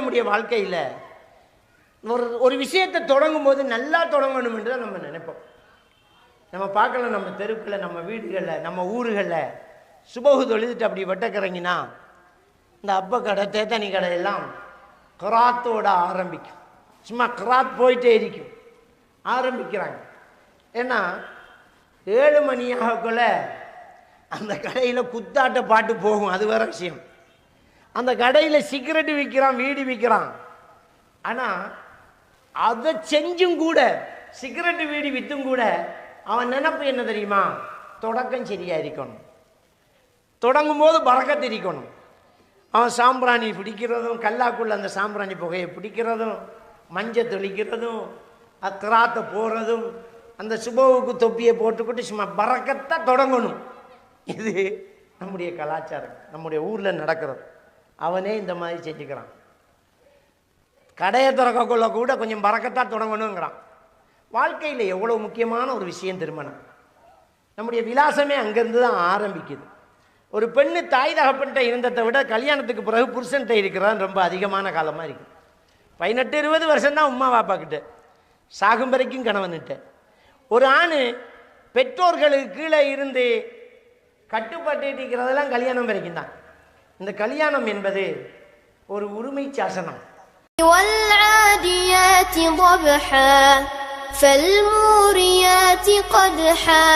நம்முடைய வாழ்க்கையில் ஒரு விஷயத்தை தொடங்கும் போது நல்லா தொடங்கணும் என்று தான் நம்ம நினைப்போம். நம்ம பார்க்கலாம், நம்ம தெருக்களில், நம்ம வீடுகளில், நம்ம ஊர்களில் சுபகு தொழுதுட்டு அப்படி வெட்டக்கிறங்கினா இந்த அப்ப கடை தேத்தனி கடை எல்லாம் கிராத்தோட ஆரம்பிக்கும். சும்மா கிராத் போயிட்டே இருக்கும், ஆரம்பிக்கிறாங்க. ஏன்னா 7 மணியாகக்குள்ள அந்த கடையில் குத்தாட்ட பாட்டு போகும், அது வேற விஷயம். அந்த கடையில் சிகரெட்டு விற்கிறான், வீடு விற்கிறான். ஆனால் அதை செஞ்சும் கூட, சிகரெட்டு வீடு விற்றும் கூட அவன் நினைப்பு என்ன தெரியுமா? தொடக்கம் சரியாக இருக்கணும், தொடங்கும் போது பறக்கத்து இருக்கணும். அவன் சாம்பிராணி பிடிக்கிறதும், கல்லாக்குள்ள அந்த சாம்பிராணி புகையை பிடிக்கிறதும், மஞ்சள் தெளிக்கிறதும், கிராத்தை போடுறதும், அந்த சுபவுக்கு தொப்பியை போட்டுக்கிட்டு சும்மா பறக்கத்தான் தொடங்கணும். இது நம்முடைய கலாச்சாரம், நம்முடைய ஊரில் நடக்கிறது. அவனே இந்த மாதிரி செஞ்சுக்கிறான். கடையை திறக்கக்குள்ள கூட கொஞ்சம் பறக்கத்தான் தொடங்கணுங்கிறான். வாழ்க்கையில் எவ்வளோ முக்கியமான ஒரு விஷயம் திருமணம். நம்முடைய விலாசமே அங்கேருந்து தான் ஆரம்பிக்குது. ஒரு பெண்ணு தாய் தகப்பன்ட்ட இருந்ததை விட கல்யாணத்துக்கு பிறகு புருஷன்கிட்ட இருக்கிறான் ரொம்ப அதிகமான காலமாக இருக்குது. 18-20 வருஷம்தான் உமா வாப்பா கிட்ட, சாகும் வரைக்கும் கணவன்கிட்ட. ஒரு ஆண் பெற்றோர்களுக்கு கீழே இருந்து கட்டுப்பட்டு இருக்கிறதெல்லாம் கல்யாணம் வரைக்கும் தான். இந்த கல்யாணம் என்பது ஒரு உரிமை சாசனம். والعاديات ضبحا فالموريات قدحا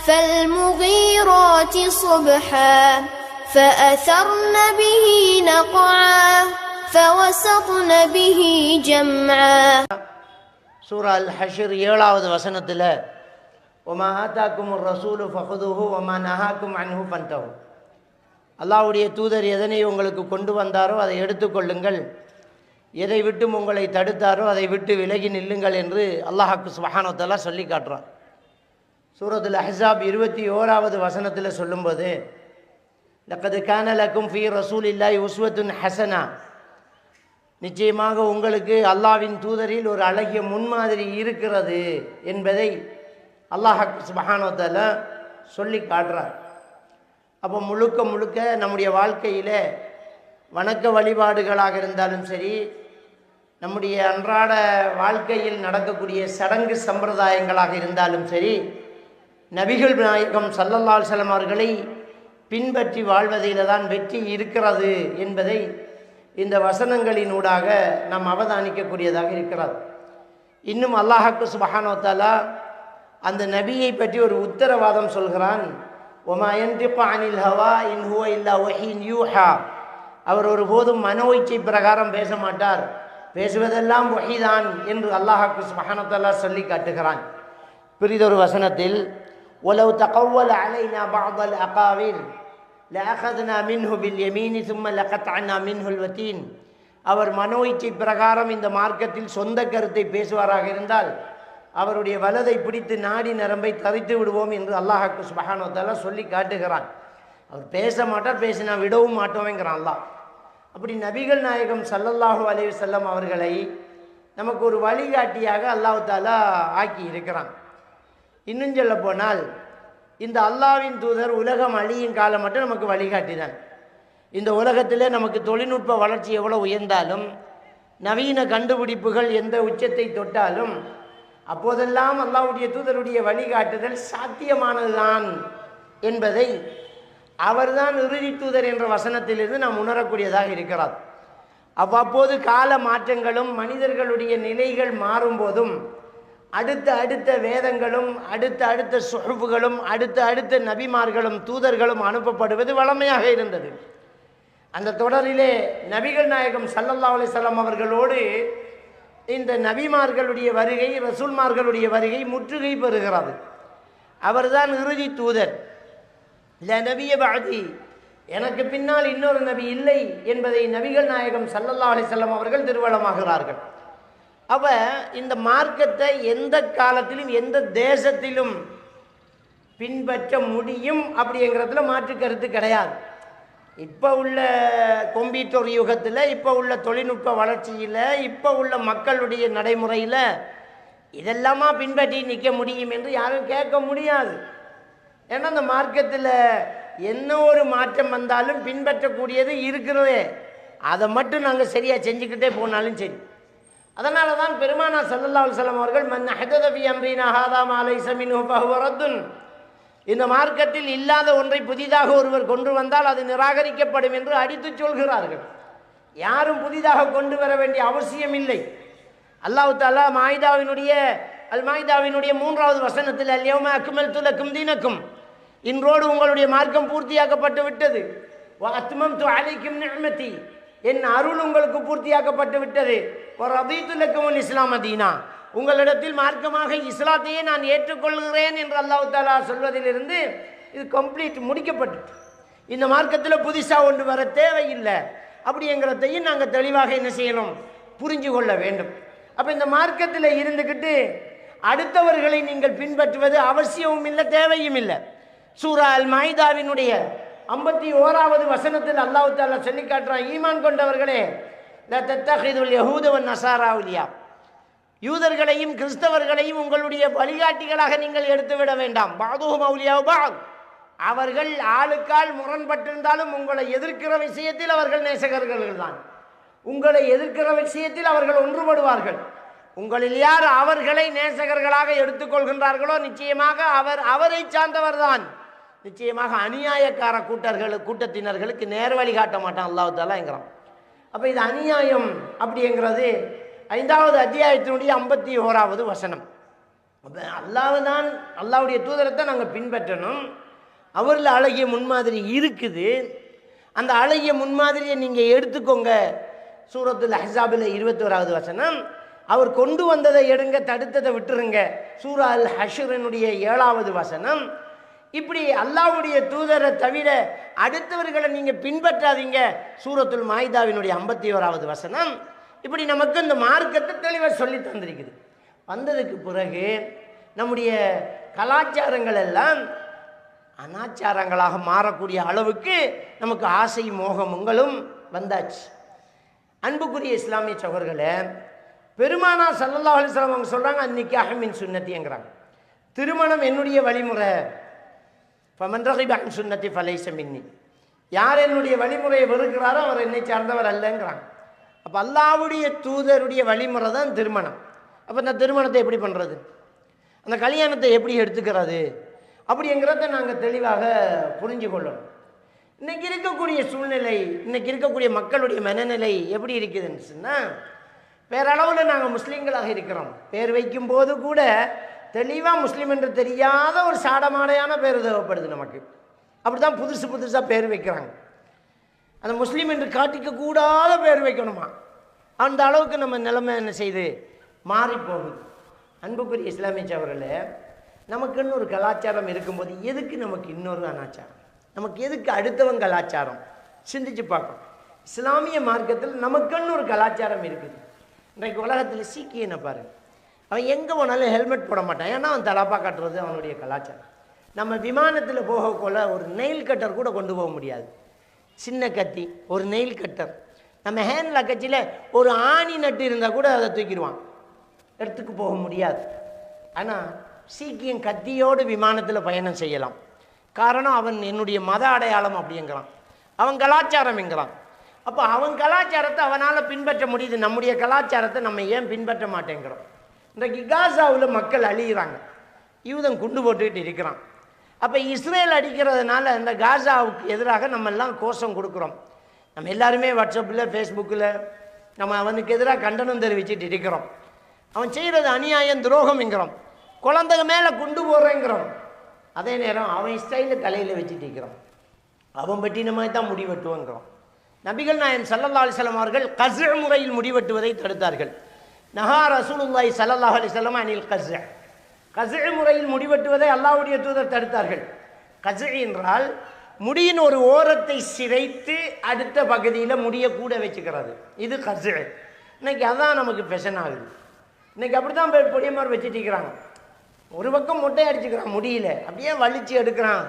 فالمغيرات صبحا فأثرن به نقعا فوسطن به جمعا. சூரா அல் ஹஷ்ர் 7வது வசனத்தில் வமா ஆதாக்குமுர் ரசூலு ஃபஹுதுஹு வமா நஹாக்கும் அன்ஹு ஃபன்தஹு, அல்லாஹ்வுடைய தூதர் எதனை உங்களுக்கு கொண்டு வந்தாரோ அதை எடுத்துக்கொள்ளுங்கள், எதை விட்டும் உங்களை தடுத்தாரோ அதை விட்டு விலகி நில்லுங்கள் என்று அல்லாஹ் சுப்ஹானஹு வ தஆலா சொல்லி காட்டுறான். சூரத்துல் அஹ்ஸாப் 21வது வசனத்தில் சொல்லும்போது லக்கத் கான லக்கும் ஃபீ ரசூலில்லாஹி உஸ்வத்துன் ஹஸனா, நிச்சயமாக உங்களுக்கு அல்லாஹ்வின் தூதரில் ஒரு அழகிய முன்மாதிரி இருக்கிறது என்பதை அல்லாஹ் சுப்ஹானஹு வ தஆலா சொல்லி காட்டுறார். அப்போ முழுக்க முழுக்க நம்முடைய வாழ்க்கையில் வணக்க வழிபாடுகளாக இருந்தாலும் சரி, நம்முடைய அன்றாட வாழ்க்கையில் நடக்கக்கூடிய சடங்கு சம்பிரதாயங்களாக இருந்தாலும் சரி, நபிகள் நாயகம் ஸல்லல்லாஹு அலைஹி வஸல்லம் அவர்களை பின்பற்றி வாழ்வதில் தான் வெற்றி இருக்கிறது என்பதை இந்த வசனங்களினூடாக நாம் அவதானிக்கக்கூடியதாக இருக்கிறது. இன்னும் அல்லாஹ் சுப்ஹானஹு வ தஆலா அந்த நபியை பற்றி ஒரு உத்தரவாதம் சொல்கிறான். வமா யன்திகு அனில் ஹவா இன் ஹுவ இல்லா வஹீன் யூஹா, அவர் ஒருபோதும் மனோ இச்சை பிரகாரம் பேச மாட்டார், பேசுவதெல்லாம் வஹீதான் என்று அல்லாஹ் சுப்ஹானஹு வ தஆலா சொல்லி காட்டுகிறான். பிறிதொரு வசனத்தில் வலவ் தகவ்வல அலைனா பஅதல் அகாவில் லஅഖذنا منه باليمين ثم لقطعنا منه الوتين, அவர் மனோ இச்சை பிரகாரம் இந்த மார்க்கத்தில் சொந்த கருத்தை பேசுவாராக இருந்தால் அவருடைய வலதை பிடித்து நாடி நரம்பை தரித்து விடுவோம் என்று அல்லாஹ் சுப்ஹானஹு வ தஆலா சொல்லி காட்டுகிறான். அவர் பேச மாட்டார், பேசினா விடவும் மாட்டோமேங்கிறான் அல்லாஹ். அப்படி நபிகள் நாயகம் ஸல்லல்லாஹு அலைஹி வஸல்லம் அவர்களை நமக்கு ஒரு வழிகாட்டியாக அல்லாஹ் தஆலா ஆக்கி இருக்கிறான். இன்னும் சொல்ல போனால் இந்த அல்லாஹ்வின் தூதர் உலகம் அழியும் காலம் மட்டும் நமக்கு வழிகாட்டினான். இந்த உலகத்திலே நமக்கு தொழில்நுட்ப வளர்ச்சி எவ்வளோ உயர்ந்தாலும், நவீன கண்டுபிடிப்புகள் எந்த உச்சத்தை தொட்டாலும், அப்போதெல்லாம் அல்லாஹ்வுடைய தூதருடைய வழிகாட்டுதல் சாத்தியமானதுதான் என்பதை அவர்தான் இறுதி தூதர் என்ற வசனத்திலிருந்து நாம் உணரக்கூடியதாக இருக்கிறார். அவ்வப்போது கால மாற்றங்களும் மனிதர்களுடைய நிலைகள் மாறும்போதும் அடுத்த வேதங்களும் அடுத்த சுஹுஃபுகளும் அடுத்த நபிமார்களும் தூதர்களும் அனுப்பப்படுவது வழமையாக இருந்தது. அந்த தொடரிலே நபிகள் நாயகம் ஸல்லல்லாஹு அலைஹி வஸல்லம் அவர்களோடு இந்த நபிமார்களுடைய வருகை, ரசூல்மார்களுடைய வருகை முற்றுகை பெறுகிறது. அவர்தான் இறுதி தூதர். லா நபிய பஅதி, எனக்கு பின்னால் இன்னொரு நபி இல்லை என்பதை நபிகள் நாயகம் ஸல்லல்லாஹு அலைஹி வஸல்லம் அவர்கள் திருவளமாகிறார்கள். அவ இந்த மார்க்கத்தை எந்த காலத்திலும் எந்த தேசத்திலும் பின்பற்ற முடியும் அப்படிங்கிறதுல மாற்று கருத்து கிடையாது. இப்போ உள்ள கம்ப்யூட்டர் யுகத்தில், இப்போ உள்ள தொழில்நுட்ப வளர்ச்சியில், இப்போ உள்ள மக்களுடைய நடைமுறையில் இதெல்லாமா பின்பற்றி நிற்க முடியும் என்று யாரும் கேட்க முடியாது. ஏன்னா அந்த மார்க்கத்தில் என்ன ஒரு மாற்றம் வந்தாலும் பின்பற்றக்கூடியது இருக்கிறதே. அதை மட்டும் நாங்கள் சரியாக செஞ்சுக்கிட்டே போனாலும் சரி. அதனால தான் பெருமானார் ஸல்லல்லாஹு அலைஹி வஸல்லம் அவர்கள் மன் அஹதத ஃபீ அம்ரினா ஹாதா மா லைஸ மின்ஹு ஃபஹுவ ரத்துன், இந்த மார்க்கத்தில் இல்லாத ஒன்றை புதிதாக ஒருவர் கொண்டு வந்தால் அது நிராகரிக்கப்படும் என்று அடித்து சொல்கிறார்கள். யாரும் புதிதாக கொண்டு வர வேண்டிய அவசியம் இல்லை. அல்லாஹ் தஆலா அல் மாயிதாவினுடைய 3வது வசனத்தில் அல் யௌம அக்மல்து லக்கும் தீனக்கும், இன்றோடு உங்களுடைய மார்க்கம் பூர்த்தியாக்கப்பட்டு விட்டது. வ அத்மம்து அலைக்கும் நிஅமதி, என் அருள் உங்களுக்கு பூர்த்தியாக்கப்பட்டு விட்டது. வ ரதீது லக்குமுல் இஸ்லாம தீனா, உங்களிடத்தில் மார்க்கமாக இஸ்லாத்தையே நான் ஏற்றுக்கொள்கிறேன் என்று அல்லாஹ் தஆலா சொல்வதிலிருந்து இது கம்ப்ளீட் முடிக்கப்பட்டு, இந்த மார்க்கத்தில் புதுசாக ஒன்று வர தேவையில்லை அப்படிங்கிறதையும் நாங்கள் தெளிவாக என்ன செய்யணும், புரிஞ்சு கொள்ள வேண்டும். அப்போ இந்த மார்க்கத்தில் இருந்துக்கிட்டு அடுத்தவர்களை நீங்கள் பின்பற்றுவது அவசியமும் இல்லை, தேவையும் இல்லை. சூரா அல் மாயிதாவினுடைய 51வது வசனத்தில் அல்லாஹ் தஆலா சொல்லி காட்டுறான், ஈமான் கொண்டவர்களே லா தத்தகிதுல் யஹூத வன் நஸாரா அவுலியா, யூதர்களையும் கிறிஸ்தவர்களையும் உங்களுடைய வழிகாட்டிகளாக நீங்கள் எடுத்துவிட வேண்டாம். பாதுஹும் அவுலியா பாத், அவர்கள் ஆளுக்கால் முரண்பட்டிருந்தாலும் உங்களை எதிர்க்கிற விஷயத்தில் அவர்கள் நேசகர்கள் தான். உங்களை எதிர்க்கிற விஷயத்தில் அவர்கள் ஒன்றுபடுவார்கள். உங்களில் யார் அவர்களை நேசகர்களாக எடுத்துக்கொள்கின்றார்களோ நிச்சயமாக அவரை சார்ந்தவர் தான். நிச்சயமாக அநியாயக்கார கூட்டத்தினர்களுக்கு நேர் வழி காட்ட மாட்டான் அல்லாஹ் தஆலாங்கிறான். அப்போ இது அநியாயம் அப்படிங்கிறது 5வது அத்தியாயத்தினுடைய 51வது வசனம். அப்போ அல்லாஹ்வுடைய தூதரத்தை நாங்கள் பின்பற்றணும். அவரில் அழகிய முன்மாதிரி இருக்குது, அந்த அழகிய முன்மாதிரியை நீங்கள் எடுத்துக்கோங்க. சூரத்துல் அஹ்ஸாபில் 21வது வசனம், அவர் கொண்டு வந்ததை எடுங்க, தடுத்ததை விட்டுருங்க. சூரா அல் ஹஷ்ரினுடைய 7வது வசனம். இப்படி அல்லாஹ்வுடைய தூதரை தவிர அடுத்தவர்களை நீங்கள் பின்பற்றாதீங்க. சூரத்துல் மாயிதாவினுடைய 51வது வசனம். இப்படி நமக்கு இந்த மார்க்கத்தை தெளிவாக சொல்லி தந்திருக்குது. வந்ததுக்கு பிறகு நம்முடைய கலாச்சாரங்கள் எல்லாம் அனாச்சாரங்களாக மாறக்கூடிய அளவுக்கு நமக்கு ஆசை மோகங்களும் வந்தாச்சு. அன்புக்குரிய இஸ்லாமிய சகோதரர்களே, பெருமானார் ஸல்லல்லாஹு அலைஹி வஸல்லம் அவங்க சொல்கிறாங்க, அன்னிக்காஹு மின் சுன்னத்திங்கிறாங்க. திருமணம் என்னுடைய வழிமுறை. ஃபமன் ரகிப அன் சுன்னத்தி ஃபலைஸ மின்னி, யார் என்னுடைய வழிமுறையை வெறுக்கிறாரோ அவர் என்னை சார்ந்தவர் அல்லங்கிறாங்க. அப்போ அல்லாஹ்வுடைய தூதருடைய வழிமுறை தான் திருமணம். அப்போ இந்த திருமணத்தை எப்படி பண்ணுறது, அந்த கல்யாணத்தை எப்படி எடுத்துக்கிறது அப்படிங்கிறத நாங்கள் தெளிவாக புரிஞ்சு கொள்ளணும். இன்றைக்கி இருக்கக்கூடிய சூழ்நிலை, இன்றைக்கி இருக்கக்கூடிய மக்களுடைய மனநிலை எப்படி இருக்குதுன்னு சொன்னால், பேரளவில் நாங்கள் முஸ்லீம்களாக இருக்கிறோம். பேர் வைக்கும்போது கூட தெளிவாக முஸ்லீம் என்று தெரியாத ஒரு சாடமாடையான பேர் தேவைப்படுது நமக்கு. அப்படி தான் புதுசாக பேர் வைக்கிறாங்க. அந்த முஸ்லீம் என்று காட்டிக்க கூடாத பேர் வைக்கணுமா, அந்த அளவுக்கு நம்ம நிலைமை என்ன செய்து மாறி போகுது. அன்புக்குரிய இஸ்லாமிய சகோதரர்களே, நமக்குன்னு ஒரு கலாச்சாரம் இருக்கும்போது எதுக்கு நமக்கு இன்னொரு அனாச்சாரம், நமக்கு எதுக்கு அடுத்தவன் கலாச்சாரம்? சிந்திச்சு பார்க்கணும். இஸ்லாமிய மார்க்கத்தில் நமக்குன்னு ஒரு கலாச்சாரம் இருக்குது. இன்றைக்கு உலகத்தில் சீக்கியனை பாருங்கள், அவன் எங்கே போனாலும் ஹெல்மெட் போட மாட்டான், ஏன்னா அவன் தலாப்பா காட்டுறது அவனுடைய கலாச்சாரம். நம்ம விமானத்தில் போகக்குள்ள ஒரு நெயில் கட்டர் கூட கொண்டு போக முடியாது, சின்ன கத்தி, ஒரு நெயில் கட்டர். நம்ம ஹேண்ட் லக்கேஜில் ஒரு ஆணி நட்டு இருந்தால் கூட அதை தூக்கிடுவான், எடுத்துக்கு போக முடியாது. ஆனால் சீக்கியம் கத்தியோடு விமானத்தில் பயணம் செய்யலாம். காரணம், அவன் என்னுடைய மத அடையாளம் அப்படிங்கிறான், அவன் கலாச்சாரம் என்கிறான். அப்போ அவன் கலாச்சாரத்தை அவனால் பின்பற்ற முடியுது, நம்முடைய கலாச்சாரத்தை நம்ம ஏன் பின்பற்ற மாட்டேங்கிறோம்? இன்றைக்கு காசாவில் மக்கள் அழிகிறாங்க, யூதன் குண்டு போட்டுக்கிட்டு இருக்கிறான். அப்போ இஸ்ரேல் அடிக்கிறதுனால இந்த காசாவுக்கு எதிராக நம்ம எல்லாம் கோஷம் கொடுக்குறோம். நம்ம எல்லாருமே வாட்ஸ்அப்பில் ஃபேஸ்புக்கில் நம்ம அவனுக்கு எதிராக கண்டனம் தெரிவிச்சுட்டு இருக்கிறோம். அவன் செய்கிறது அநியாயம், துரோகம்ங்கிறோம். குழந்தைங்க மேலே குண்டு போடுறேங்கிறோம். அதே நேரம் அவன் ஸ்டைலில் தலையில் வச்சுட்டு இருக்கிறோம். அவன் பற்றின மாதிரி தான் முடிவெட்டுவோங்கிறோம். நபிகள் நாயகம் ஸல்லல்லாஹு அலைஹி வஸல்லம் அவர்கள் கஸ்அ முறையில் முடிவெட்டுவதை தடுத்தார்கள். நஹா ரசூலுல்லாஹி ஸல்லல்லாஹு அலைஹி வஸல்லம் அனில் கஸ்அ, கஸ்அ முறையில் முடிவெட்டுவதை அல்லாஹ்வுடைய தூதர் தடுத்தார்கள். கஸ்அ என்றால் முடியின் ஒரு ஓரத்தை சிரைத்து அடுத்த பகுதியில் முடியை கூட வச்சுக்கிறது, இது கஸ்அ. இன்னைக்கு அதான் நமக்கு ஃபெஷன் ஆகுது. இன்னைக்கு அப்படி தான் பொடியமார் வச்சுட்டு இருக்கிறாங்க. ஒரு பக்கம் மொட்டை அடிச்சுக்கிறான், முடியல அப்படியே வலிச்சு எடுக்கிறான்,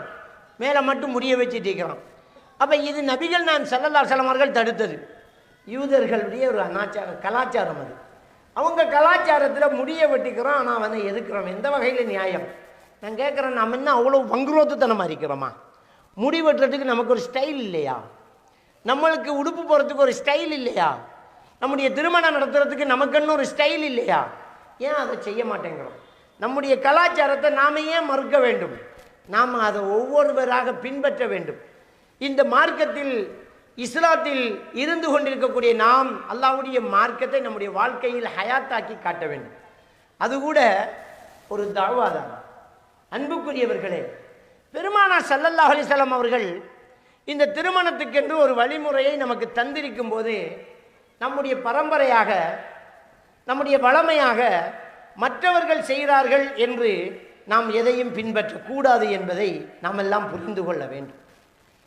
மேலே மட்டும் முடிய வச்சுட்டு இருக்கிறான். அப்போ இது நபிகள் நாயகம் ஸல்லல்லாஹு அலைஹி வஸல்லம் அவர்கள் தடுத்தது. யூதர்களுடைய ஒரு கலாச்சாரம் அது. அவங்க கலாச்சாரத்தில் முடிய வெட்டிக்கிறோம், ஆனால் அவனை எதுக்குறோம், எந்த வகையில் நியாயம்? நான் கேட்குறேன், நம்ம என்ன அவ்வளோ வங்குரோத்துத்தனமாக இருக்கிறோமா? முடி வெட்டுறதுக்கு நமக்கு ஒரு ஸ்டைல் இல்லையா? நம்மளுக்கு உடுப்பு போகிறதுக்கு ஒரு ஸ்டைல் இல்லையா? நம்முடைய திருமணம் நடத்துறதுக்கு நமக்குன்னு ஒரு ஸ்டைல் இல்லையா? ஏன் அதை செய்ய மாட்டேங்கிறோம்? நம்முடைய கலாச்சாரத்தை நாம் ஏன் மறுக்க வேண்டும்? நாம் அதை ஒவ்வொருவராக பின்பற்ற வேண்டும். இந்த மார்க்கத்தில், இஸ்லாத்தில் இருந்து கொண்டிருக்கக்கூடிய நாம் அல்லாஹ்வுடைய மார்க்கத்தை நம்முடைய வாழ்க்கையில் ஹயாத்தாக்கி காட்ட வேண்டும். அது கூட ஒரு தாவா தான். அன்புக்குரியவர்களே, பெருமானார் ஸல்லல்லாஹு அலைஹி வஸல்லம் அவர்கள் இந்த திருமணத்துக்கென்று ஒரு வழிமுறையை நமக்கு தந்திருக்கும் போது, நம்முடைய பரம்பரையாக, நம்முடைய வளமையாக மற்றவர்கள் செய்கிறார்கள் என்று நாம் எதையும் பின்பற்றக்கூடாது என்பதை நாம் எல்லாம் புரிந்து கொள்ள வேண்டும்.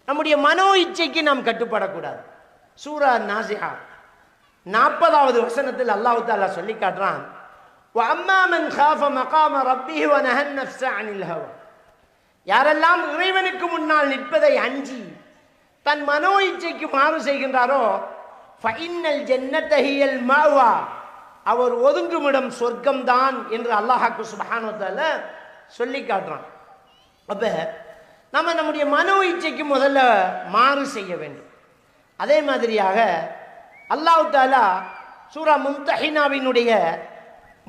நம்முடைய மனோ இச்சைக்கு நாம் கட்டுப்படக்கூடாது. சூரா நாஸிஆ 40வது வசனத்தில் அல்லாஹ் தஆலா சொல்லி காட்டுறான், வஅம்மா மன் காஃப மகாம ரப்பிஹி வநஹா அன்-நஃப்ஸ அனில் ஹவா. யாரெல்லாம் இறைவனுக்கு முன்னால் நிற்பதை அஞ்சி தன் மனோ இச்சைக்கு மாறு செய்கின்றாரோ, ஃபஇன்னல் ஜன்னத ஹியல் மஅவா, அவர் ஒதுங்குமிடம் சொர்க்கம்தான் என்று அல்லாஹ் சுப்ஹானஹு வ தஆலா சொல்லி காட்டுறான். அப்ப நம்ம நம்முடைய மனோ இச்சைக்கு முதல்ல மாறு செய்ய வேண்டும். அதே மாதிரியாக அல்லாஹ் தஆலா சூரா மும்தஹினாவினுடைய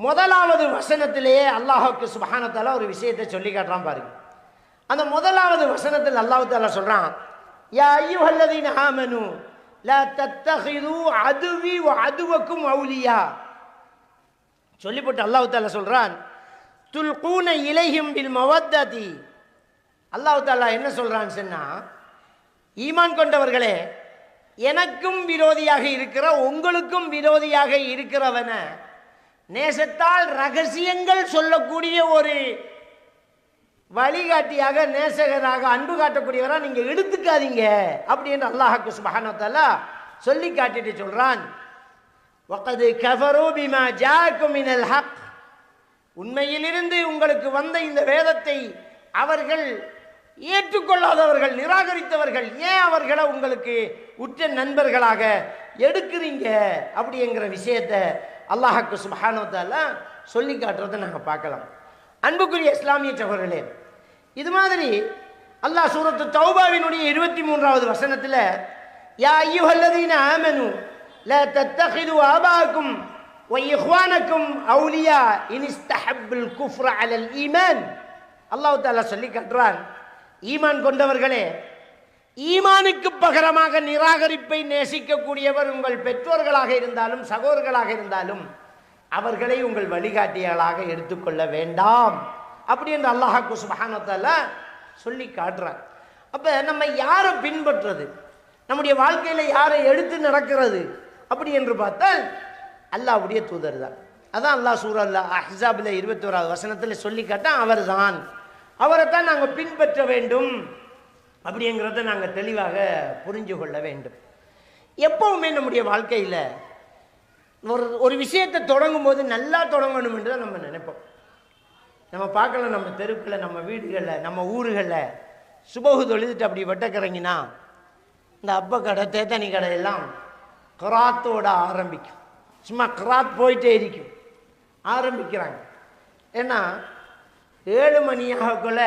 1வது வசனத்திலேயே அல்லாஹ் சுப்ஹானஹு வ தஆலா ஒரு விஷயத்தை சொல்லி காட்டுறான் பாருங்க. அந்த 1வது வசனத்தில் அல்லாஹ் தஆலா சொல்றான், யா அய்யுஹல்லதீன ஆமனூ லா தத்தகிது அதுவி வ அதுவக்கும் அவுலியா. சொல்லிவிட்டு அல்லாஹ் தஆலா சொல்றான், துல்கூன இலைஹிம் பில் மவத்ததி. அல்லாஹ் தஆலா என்ன சொல்றான்னு சொன்னா, ஈமான் கொண்டவர்களே, எனக்கும் விரோதியாக இருக்கிற உங்களுக்கும் விரோதியாக இருக்கிறவன நேசத்தால் ரகசியங்கள் சொல்லக்கூடிய ஒரு வழிகாட்டியாக, நேசகராக, அன்பு காட்டக்கூடியவராக நீங்க எடுத்துக்காதீங்க அப்படின்னு அல்லாஹ் சுப்ஹானஹு வ தஆலா சொல்லி காட்டிட்டு சொல்றான், வகத் கஃபரு பிமா ஜாஅக்கும் மினல் ஹக். உண்மையிலிருந்து உங்களுக்கு வந்த இந்த வேதத்தை அவர்கள் ஏற்றுக்கொள்ளாதவர்கள், நிராகரித்தவர்கள், ஏன் அவர்களை உங்களுக்கு உற்ற நண்பர்களாக எடுக்கிறீங்க அப்படிங்கிற விஷயத்தை அல்லாஹ் சுப்ஹானஹு வ தஆலா சொல்லி காட்டுறதை நாங்கள் பார்க்கலாம். அன்புக்குரிய இஸ்லாமிய சகோதரர்களே, இது மாதிரி அல்லாஹ் சூரத்து தௌபாவினுடைய 23வது வசனத்தில், யா அய்யுஹல்லதீன ஆமனூ லா தத்தகிது ஆபாக்கும் வ இஹ்வானக்கும் அவுலியா இன் இஸ்தஹப்புல் குஃப்ர அலல் ஈமான். அல்லாஹ் தஆலா சொல்லி காட்டுறான், ஈமான் கொண்டவர்களே, ஈமானுக்கு பகரமாக நிராகரிப்பை நேசிக்கக்கூடியவர் உங்கள் பெற்றோர்களாக இருந்தாலும் சகோதரர்களாக இருந்தாலும் அவர்களை உங்கள் வழிகாட்டியர்களாக எடுத்துக்கொள்ள வேண்டாம் அப்படி என்று அல்லாஹ் சுப்ஹானஹு வ தஆலா சொல்லி காட்டுறார். அப்ப நம்ம யாரை பின்பற்றுறது, நம்முடைய வாழ்க்கையில யாரை எடுத்து நடக்கிறது அப்படி என்று பார்த்தால் அல்லாஹ்வுடைய தூதர் தான். அதான் அல்லாஹ் சூரா அஹ்ஸாப்ல 21வது வசனத்தில் சொல்லி காட்டான், அவர் தான், அவரைத்தான் நாங்கள் பின்பற்ற வேண்டும் அப்படிங்கிறத நாங்கள் தெளிவாக புரிஞ்சு கொள்ள வேண்டும். எப்பவுமே நம்முடைய வாழ்க்கையில் ஒரு விஷயத்தை தொடங்கும் போது நல்லா தொடங்கணும் என்று தான் நம்ம நினைப்போம். நம்ம பார்க்கலாம், நம்ம தெருக்களில், நம்ம வீடுகளில், நம்ம ஊர்களில் சுபஹு தொழுதுட்டு அப்படி வெட்டக்கிறங்கினா இந்த அப்ப கடை, தேத்தனி கடை எல்லாம் கிராத்தோட ஆரம்பிக்கும். சும்மா கிராத் போயிட்டே இருக்கும், ஆரம்பிக்கிறாங்க. ஏன்னா 7 மணியாகக்குள்ள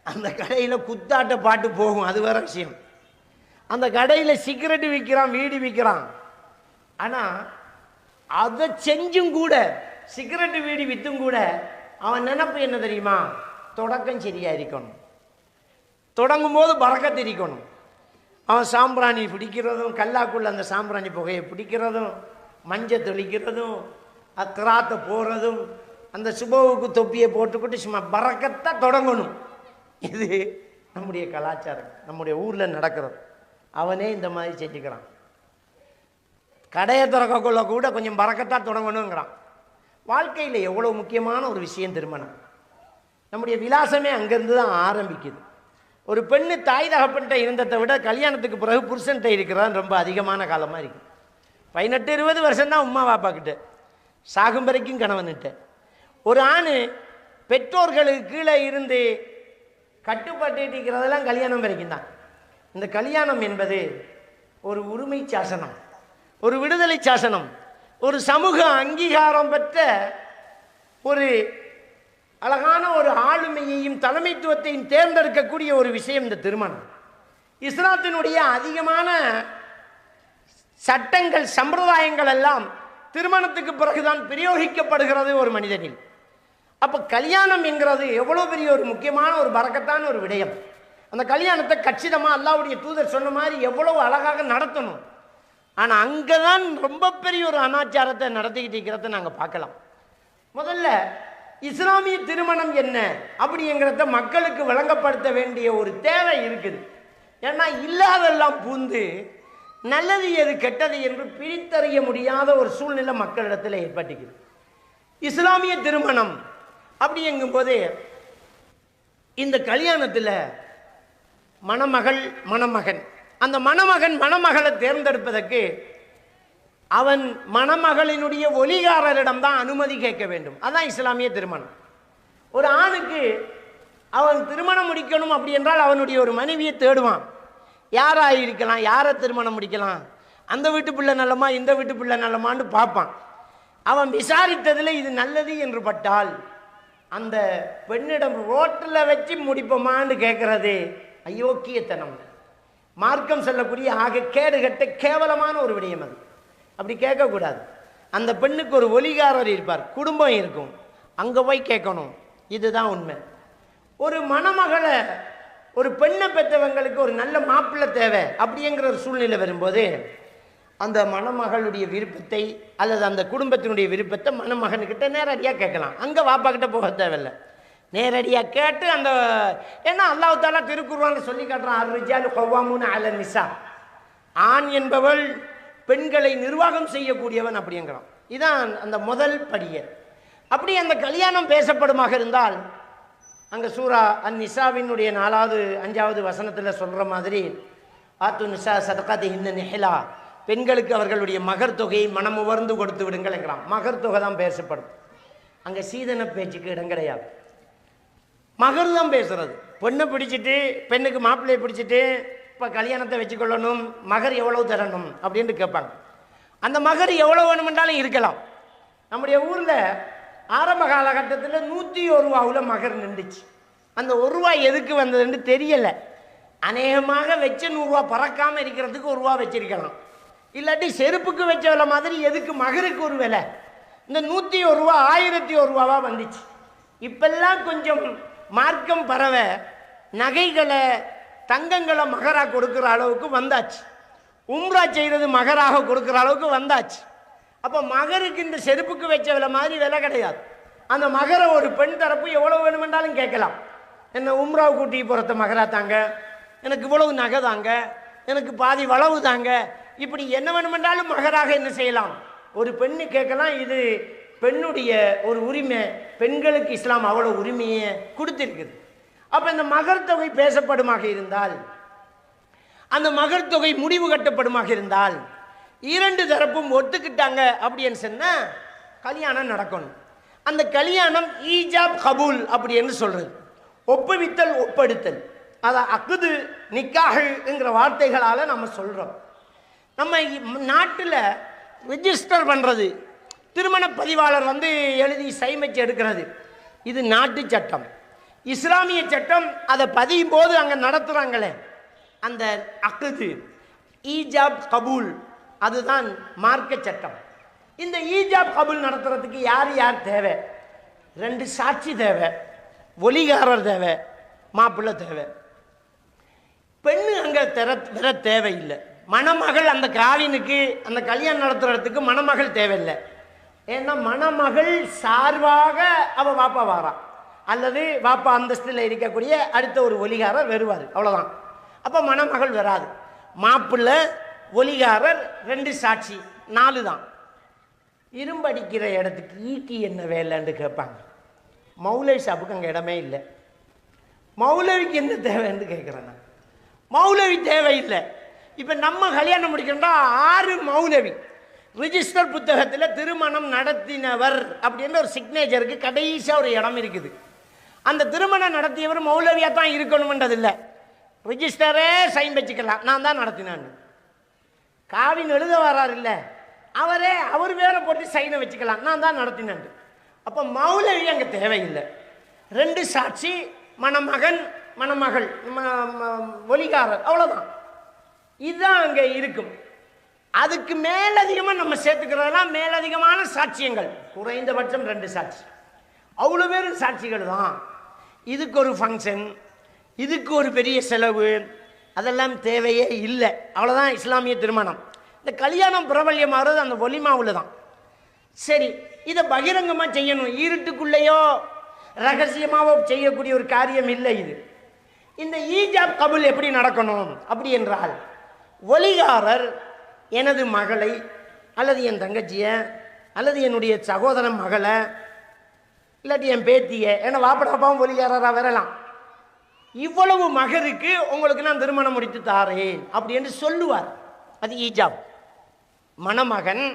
அந்த கடையில் குத்தாட்ட பாட்டு போகும், அது வேற விஷயம். அந்த கடையில் சிகரெட்டு விற்கிறான், வீடு விற்கிறான். ஆனால் அதை செஞ்சும் கூட, சிகரெட்டு வீடு விற்றும் கூட அவன் நினைப்பு என்ன தெரியுமா, தொடக்கம் சரியா இருக்கணும், தொடங்கும் போது பறக்கத்து இருக்கணும். அவன் சாம்பிராணி பிடிக்கிறதும், கல்லாக்குள்ள அந்த சாம்பிராணி புகையை பிடிக்கிறதும், மஞ்சள் தெளிக்கிறதும், அக்ராத்தை போடுறதும், அந்த சுபவுக்கு தொப்பியை போட்டுக்கிட்டு சும்மா பறக்கத்தான் தொடங்கணும். இது நம்முடைய கலாச்சாரம், நம்முடைய ஊரில் நடக்கிறது. அவனே இந்த மாதிரி செஞ்சுக்கிறான். கடையை திறக்கக்குள்ள கூட கொஞ்சம் பறக்கத்தான் தொடங்கணுங்கிறான். வாழ்க்கையில் எவ்வளோ முக்கியமான ஒரு விஷயம் திருமணம். நம்முடைய விலாசமே அங்கேருந்து தான் ஆரம்பிக்குது. ஒரு பெண்ணு தாய் தகப்பன்கிட்ட இருந்ததை விட கல்யாணத்துக்கு பிறகு புருஷன்கிட்ட இருக்கிறான் ரொம்ப அதிகமான காலமாக இருக்குது. 18-20 வருஷம்தான் உமா பாப்பா கிட்ட, சாகும் வரைக்கும் கணவன்கிட்ட. ஒரு ஆண் பெற்றோர்களுக்கு கீழே இருந்து கட்டுப்பட்டு இருக்கிறதெல்லாம் கல்யாணம் வரைக்கும் தான். இந்த கல்யாணம் என்பது ஒரு உரிமை சாசனம், ஒரு விடுதலை சாசனம், ஒரு சமூக அங்கீகாரம் பெற்ற ஒரு அழகான ஒரு ஆளுமையையும் தலைமைத்துவத்தையும் தேர்ந்தெடுக்கக்கூடிய ஒரு விஷயம் இந்த திருமணம். இஸ்லாத்தினுடைய அதிகமான சட்டங்கள் சம்பிரதாயங்கள் எல்லாம் திருமணத்துக்கு பிறகுதான் பிரயோகிக்கப்படுகிறது ஒரு மனிதனில். அப்போ கல்யாணம் என்கிறது எவ்வளோ பெரிய ஒரு முக்கியமான ஒரு பரக்கத்தான ஒரு விடயம். அந்த கல்யாணத்தை கச்சிதமாக அல்லாஹ்வுடைய தூதர் சொன்ன மாதிரி எவ்வளவு அழகாக நடத்தணும். ஆனால் அங்கே தான் ரொம்ப பெரிய ஒரு அனாச்சாரத்தை நடத்திக்கிட்டு இருக்கிறத நாங்கள் பார்க்கலாம். முதல்ல இஸ்லாமிய திருமணம் என்ன அப்படிங்கிறத மக்களுக்கு விளங்கப்படுத்த வேண்டிய ஒரு தேவை இருக்குது. ஏன்னா இல்லாதெல்லாம் பூந்து நல்லது எது கெட்டது என்று பிரித்தறிய முடியாத ஒரு சூழ்நிலை மக்களிடத்தில் ஏற்பட்டுக்குது. இஸ்லாமிய திருமணம் அப்படிங்கும்போது இந்த கல்யாணத்தில் மணமகள் மணமகன், அந்த மணமகன் மணமகளை தேர்ந்தெடுப்பதற்கு அவன் மணமகளினுடைய ஒலிகாரரிடம் தான் அனுமதி கேட்க வேண்டும். அதான் இஸ்லாமிய திருமணம். ஒரு ஆணுக்கு அவன் திருமணம் முடிக்கணும் அப்படி என்றால் அவனுடைய ஒரு மனைவியை தேடுவான். யாராக இருக்கலாம், யாரை திருமணம் முடிக்கலாம், அந்த வீட்டு பிள்ளை நல்லமா இந்த வீட்டு பிள்ளை நல்லமான்னு பார்ப்பான். அவன் விசாரித்ததில் இது நல்லது என்று பட்டால் அந்த பெண்ணிடம் ரோட்டில் வச்சு முடிப்போமான்னு கேட்கறது அயோக்கியத்தனம், மார்க்கம் சொல்லக்கூடிய ஆக கேடுகட்ட கேவலமான ஒரு விடயம். அது அப்படி கேட்கக்கூடாது. அந்த பெண்ணுக்கு ஒரு ஒலிகாரர் இருப்பார், குடும்பம் இருக்கும், அங்கே போய் கேட்கணும். இதுதான் உண்மை. ஒரு மணமகளை ஒரு பெண்ணை பெற்றவங்களுக்கு ஒரு நல்ல மாப்பிள்ளை தேவை அப்படிங்கிற ஒரு சூழ்நிலை வரும்போது அந்த மணமகளுடைய விருப்பத்தை அல்லது அந்த குடும்பத்தினுடைய விருப்பத்தை மணமகன்கிட்ட நேரடியாக கேட்கலாம். அங்கே வாப்பா கிட்ட போக தேவையில்லை, நேரடியாக கேட்டு அந்த ஏன்னா அல்லாஹ் தஆலா திருக்குர்ஆனில் சொல்லி காட்டுறான், அர்-ரிஜாலு கவ்வாமூன அலன் நிஸா, ஆண் என்பவள் பெண்களை நிர்வாகம் செய்யக்கூடியவன் அப்படிங்கிறான். இதான் அந்த முதல் படியே. அப்படி அந்த கல்யாணம் பேசப்படுமாக இருந்தால் அங்கே சூரா அன்-நிசாவினுடைய 4வது 5வது வசனத்தில் சொல்கிற மாதிரி ஆத்து நிசா சதகாத்திஹின்ன நிஹ்லா, பெண்களுக்கு அவர்களுடைய மகர் தொகையை மனமுவர்ந்து கொடுத்து விடுங்கள்ங்கிறான். மகர் தொகை தான் பேசப்படும். அங்கே சீதன பேச்சுக்கு இடம் கிடையாது. மகர் தான் பேசுறது. பெண்ணை பிடிச்சிட்டு பெண்ணுக்கு மாப்பிள்ளையை பிடிச்சிட்டு இப்போ கல்யாணத்தை வச்சுக்கொள்ளணும், மகர் எவ்வளவு தரணும் அப்படின்ட்டு கேட்பாங்க. அந்த மகர் எவ்வளோ வேணுமென்றாலும் இருக்கலாம். நம்முடைய ஊரில் ஆரம்ப காலகட்டத்தில் 101 ரூபாவில் மகர் நின்றுச்சு. அந்த 1 ரூபாய் எதுக்கு வந்ததுன்னு தெரியலை. அநேகமாக வச்ச 100 ரூபா பறக்காமல் இருக்கிறதுக்கு 1 ரூபா வச்சிருக்கலாம். இல்லாட்டி செருப்புக்கு வச்ச விலை மாதிரி எதுக்கு மகருக்கு ஒரு விலை. இந்த 101 ரூபா 1001 ரூபாவாக வந்துச்சு. இப்பெல்லாம் கொஞ்சம் மார்க்கம் பரவ நகைகளை தங்கங்களை மகராக கொடுக்குற அளவுக்கு வந்தாச்சு. உம்ரா செய்கிறது மகராக கொடுக்குற அளவுக்கு வந்தாச்சு. அப்போ மகருக்கு இந்த செருப்புக்கு வச்ச விலை மாதிரி விலை கிடையாது. அந்த மகரை ஒரு பெண் தரப்பு எவ்வளோ வேணுமென்றாலும் கேட்கலாம். என்ன உம்ராவை கூட்டி போகிறத மகரா தாங்க, எனக்கு இவ்வளவு நகை தாங்க, எனக்கு பாதி வளவு தாங்க, இப்படி என்ன வேணுமென்றாலும் மகராக என்ன செய்யலாம், ஒரு பெண்ணு கேட்கலாம். இது பெண்ணுடைய ஒரு உரிமை. பெண்களுக்கு இஸ்லாம் அவ்வளோ உரிமையை கொடுத்திருக்குது. அப்போ இந்த மகர் தொகை பேசப்படுமாக இருந்தால், அந்த மகர் தொகை முடிவு கட்டப்படுமாக இருந்தால், 2 தரப்பும் ஒத்துக்கிட்டாங்க அப்படின்னு சொன்னால் கல்யாணம் நடக்கணும். அந்த கல்யாணம் ஈஜாப் கபூல் அப்படின்னு சொல்கிறது. ஒப்புவித்தல் ஒப்படுத்தல், அதை அக்குது நிக்காஹ்ங்கிற வார்த்தைகளால் நம்ம சொல்கிறோம். நம்ம நாட்டில் ரிஜிஸ்டர் பண்ணுறது, திருமண பதிவாளர் வந்து எழுதி சைமச்சு எடுக்கிறது, இது நாட்டு சட்டம். இஸ்லாமிய சட்டம் அதை பதியும் போது அங்கே நடத்துகிறாங்களே அந்த அக்குது ஈஜாப் கபூல், அதுதான் மார்க்க சட்டம். இந்த ஈஜாப் கபூல் நடத்துறதுக்கு யார் யார் தேவை? 2 சாட்சி தேவை, ஒலிகாரர் தேவை, மாப்பிள்ளை தேவை. பெண்ணு அங்கே வர தேவையில்லை. மணமகள் அந்த காவினுக்கு அந்த கல்யாணம் நடத்துறதுக்கு மணமகள் தேவையில்லை. ஏன்னா மணமகள் சார்பாக அவள் வாப்பா வாரா, அல்லது வாப்பா அந்தஸ்தில் இருக்கக்கூடிய அடுத்த ஒரு ஒலிகாரர் வருவார், அவ்வளோதான். அப்போ மணமகள் வராது. மாப்பிள்ளை, ஒலிகாரர், 2 சாட்சி, 4 தான். இரும்படிக்கிற இடத்துக்கு ஈட்டி என்ன வேலைன்னு கேட்பாங்க. மௌலவி சாப்புக்கு அங்கே இடமே இல்லை. மௌலவிக்கு என்ன தேவைன்னு கேட்குறேன் நான். மௌலவி தேவையில்லை. இப்போ நம்ம கல்யாணம் முடிக்கணும்னா 6 மௌலவி ரிஜிஸ்டர் புத்தகத்தில் திருமணம் நடத்தினவர் அப்படின்னு ஒரு சிக்னேச்சருக்கு கடைசியாக ஒரு இடம் இருக்குது. அந்த திருமணம் நடத்தியவர் மௌலவியாக தான் இருக்கணும்ன்றது இல்லை. ரிஜிஸ்டரே சைன் வச்சுக்கலாம், நான் தான் நடத்தினான்னு. காவின் எழுத வரார் இல்லை, அவரே அவர் வேற போட்டு சைனை வச்சுக்கலாம், நான் தான் நடத்தினான். அப்போ மௌலவி அங்கே தேவையில்லை. 2 சாட்சி, மணமகன், மணமகள், ஒலிகாரர், அவ்வளோதான். இதுதான் அங்கே இருக்கும். அதுக்கு மேலதிகமாக நம்ம சேர்த்துக்கிறதெல்லாம் மேலதிகமான சாட்சியங்கள். குறைந்தபட்சம் 2 சாட்சி, அவ்வளோ பேரும் சாட்சிகள் தான். இதுக்கு ஒரு ஃபங்க்ஷன், இதுக்கு ஒரு பெரிய செலவு, அதெல்லாம் தேவையே இல்லை. அவ்வளோதான் இஸ்லாமிய திருமணம். இந்த கல்யாணம் பிரபல்யமாகிறது அந்த ஒலிமாவில் தான். சரி, இதை பகிரங்கமாக செய்யணும், இருட்டுக்குள்ளேயோ ரகசியமாகவோ செய்யக்கூடிய ஒரு காரியம் இல்லை இது. இந்த ஈஜாப் கபுல் எப்படி நடக்கணும் அப்படி என்றால், ஒலிகாரர் எனது மகளை அல்லது என் தங்கச்சியை அல்லது என்னுடைய சகோதரன் மகளை இல்லாட்டி என் பேத்தியை, ஏன்னா வாப்படாப்பாவும் ஒலிகாரராக வரலாம், இவ்வளவு மகருக்கு உங்களுக்கு நான் திருமணம் முடித்து தாரேன் அப்படி என்று சொல்லுவார். அது ஈஜாப். மணமகன்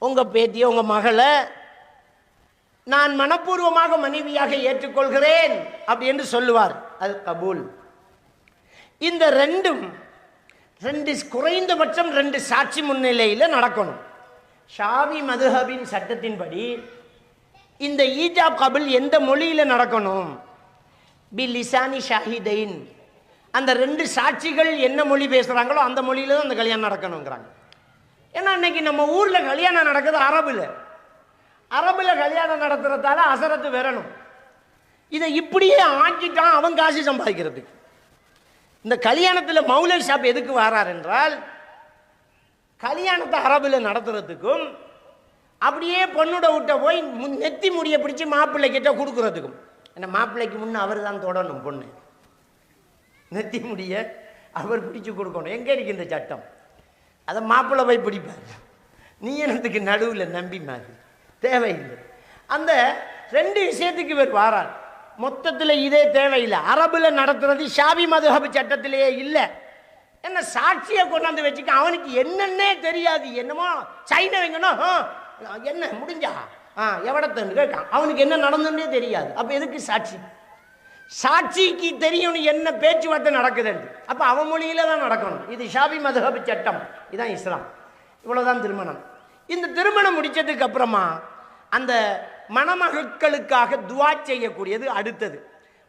உங்கள் பேத்தியை, உங்கள் மகளை நான் மனப்பூர்வமாக மனைவியாக ஏற்றுக்கொள்கிறேன் அப்படி என்று சொல்லுவார். அது கபூல். இந்த ரெண்டும் குறைந்தபட்சம் 2 சாட்சி முன்னிலையில் நடக்கணும். ஷாஃபி மதுஹபின் சட்டத்தின்படி இந்த ஈஜாப் கபுல் எந்த மொழியில் நடக்கணும்? பிலிசானி ஷாஹிதைன். அந்த 2 சாட்சிகள் என்ன மொழி பேசுகிறாங்களோ அந்த மொழியில் தான் அந்த கல்யாணம் நடக்கணுங்கிறாங்க. ஏன்னா இன்னைக்கு நம்ம ஊரில் கல்யாணம் நடக்குது அரபுல கல்யாணம் நடத்துறதால அசரத்து வரணும். இதை இப்படியே ஆக்கிட்டான் அவன் காசு சம்பாதிக்கிறதுக்கு. இந்த கல்யாணத்தில் மௌலவி ஷாப் எதுக்கு வரார் என்றால், கல்யாணத்தை அரபில் நடத்துறதுக்கும் அப்படியே பொண்ணோட விட்ட போய் நெத்தி முடியை பிடிச்சி மாப்பிள்ளை கிட்ட கொடுக்குறதுக்கும். ஏன்னா மாப்பிள்ளைக்கு முன்னே அவர் தான் தொடணும், பொண்ணு நெத்தி முடிய அவர் பிடிச்சி கொடுக்கணும். எங்கே இருக்கு இந்த சட்டம்? அதை மாப்பிள்ளை போய் பிடிப்பார். நீ என்னத்துக்கு நடுவில் நம்பி மாதிரி தேவையில்லை. அந்த 2 விஷயத்துக்கு இவர் வாரார். மொத்தத்தில் இதே தேவையில்லை. அரபில் நடத்துறது ஷாஃபி மதுஹப் சட்டத்திலேயே இல்லை. என்ன சாட்சியை கொண்டாந்து வச்சுக்க, அவனுக்கு என்னன்னே தெரியாது. என்னமோ சைனா வைங்கணும், என்ன முடிஞ்சா எவடத்தன்னு கேட்கான், அவனுக்கு என்ன நடந்துன்னே தெரியாது. அப்போ எதுக்கு சாட்சி? சாட்சிக்கு தெரியும் என்ன பேச்சுவார்த்தை நடக்குதுன்னு. அப்போ அவன் மொழியில தான் நடக்கணும். இது ஷாஃபி மதுஹப் சட்டம், இதுதான் இஸ்லாம். இவ்வளோதான் திருமணம். இந்த திருமணம் முடிச்சதுக்கு அப்புறமா அந்த மணமகளுக்காக துவா செய்யக்கூடியது அடுத்தது.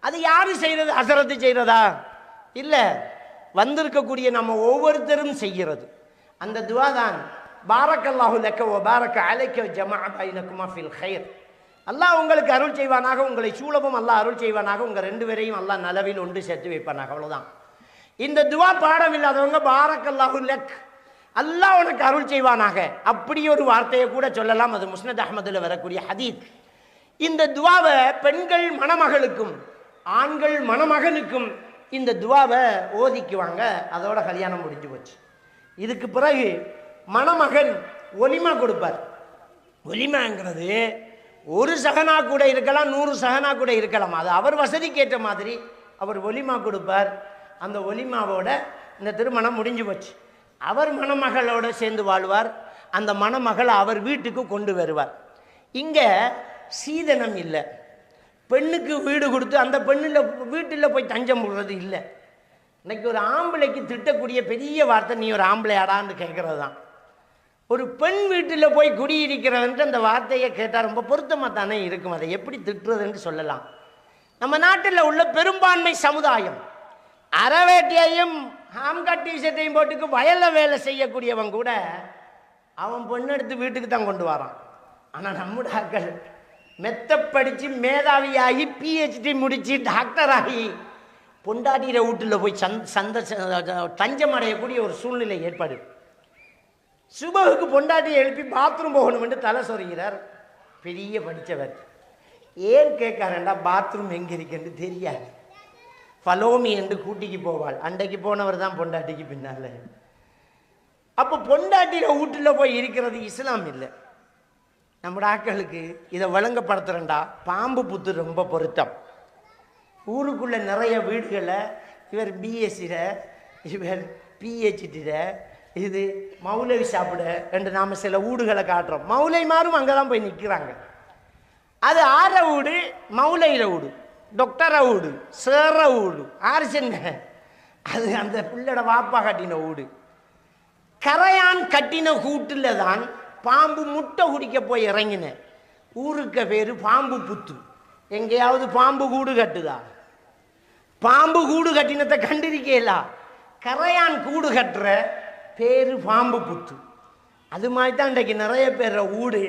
அது யாரு செய்யறது? ஹசரத்து செய்யறதா? இல்லை, வந்திருக்கக்கூடிய நம்ம ஒவ்வொருத்தரும் செய்கிறது. அந்த துவா தான் பாரக்கல்லாஹு லக்க வ பாரக அலைக ஜமஅ பைனகுமா ஃபில் கைர். அல்லாஹ் உங்களுக்கு அருள் செய்வானாக, உங்களை சூழவும் அல்லாஹ் அருள் செய்வானாக, உங்கள் 2 பேரையும் அல்லாஹ் நலவில் ஒன்று சேர்த்து வைப்பானாக. அவ்வளோதான். இந்த துவா பாடமில்லாதவங்க பாரக்கல்லாஹு லக், அல்லாஹ் உனக்கு அருள் செய்வானாக, அப்படி ஒரு வார்த்தையை கூட சொல்லலாம். அது முஸ்னத் அஹ்மதில் வரக்கூடிய ஹதீத். இந்த துவாவை பெண்கள் மணமகளுக்கும் ஆண்கள் மணமகனுக்கும் இந்த துவாவை ஓதிக்குவாங்க. அதோட கல்யாணம் முடிஞ்சு போச்சு. இதுக்கு பிறகு மணமகன் ஒலிமா கொடுப்பார். ஒலிமாங்கிறது 1 சகனா கூட இருக்கலாம், 100 சகனா கூட இருக்கலாம். அது அவர் வசதிக்கு ஏற்ற மாதிரி அவர் ஒலிமா கொடுப்பார். அந்த ஒலிமாவோட இந்த திருமணம் முடிஞ்சு போச்சு. அவர் மணமகளோடு சேர்ந்து வாழ்வார். அந்த மணமகளை அவர் வீட்டுக்கு கொண்டு வருவார். இங்கே சீதனம் இல்லை. பெண்ணுக்கு வீடு கொடுத்து அந்த பெண்ணில் வீட்டில் போய் தஞ்சம் போடுறது இல்லை. இன்னைக்கு ஒரு ஆம்பளைக்கு திட்டக்கூடிய பெரிய வார்த்தை, நீ ஒரு ஆம்பளையாடான்னு கேட்கறது தான். ஒரு பெண் வீட்டில் போய் குடியிருக்கிறவன்ட்டு அந்த வார்த்தையை கேட்டால் ரொம்ப பொருத்தமாக தானே இருக்கும். அதை எப்படி திட்டுறதுன்னு சொல்லலாம். நம்ம நாட்டில் உள்ள பெரும்பான்மை சமுதாயம் அறவேட்டியையும் ஹாம்கட் டிஷர்ட்டையும் போட்டுக்கு வயலில் வேலை செய்யக்கூடியவன் கூட அவன் பொண்ணு எடுத்து வீட்டுக்கு தான் கொண்டு வரான். ஆனால் நம்முடாக்கள் மெத்த படித்து மேதாவியாகி பிஹெச்டி முடித்து டாக்டர் ஆகி பொண்டாட்டிகிற வீட்டில் போய் தஞ்சம் அடையக்கூடிய ஒரு சூழ்நிலை ஏற்பாடு. சுபகுக்கு பொண்டாட்டியை எழுப்பி பாத்ரூம் போகணும் என்று தலை சொருகிறார் பெரிய படித்தவர். ஏன் கேட்காரண்டா, பாத்ரூம் எங்கே இருக்குன்னு தெரியாது. ஃபலோமி என்று கூட்டிக்கு போவாள். அன்றைக்கு போனவர் தான் பொண்டாட்டிக்கு பின்னால். அப்போ பொண்டாட்டியில் வீட்டில் போய் இருக்கிறது இஸ்லாம் இல்லை. நம்ம ஆட்களுக்கு இதை வழங்கப்படுத்துகிறேன்டா. பாம்பு புத்து ரொம்ப பொருத்தம். ஊருக்குள்ளே நிறைய வீடுகளை இவர் பிஎஸ்சியில், இவர் பிஹெச்டியில், இது மௌலவி சாப்பிட என்று நாம் சில வீடுகளை காட்டுறோம். மௌலைமாரும் அங்கே தான் போய் நிற்கிறாங்க. அது ஆற வீடு, மௌலையில வீடு, டாக்டரை வீடு, சேர வீடு, ஆர்சன். அது அந்த பிள்ளோட வாப்பா கட்டின வீடு. கரையான் கட்டின கூட்டில் தான் பாம்பு முட்டை குடிக்க போய் இறங்கினேன். ஊருக்கு பேர் பாம்பு புத்து. எங்கேயாவது பாம்பு கூடு கட்டுதா? பாம்பு கூடு கட்டினத்தை கண்டிருக்கேலா, கரையான் கூடு கட்டுற பேரு பாம்பு புத்து. அது மாதிரி தான் இன்றைக்கு நிறைய பேர் ஊடு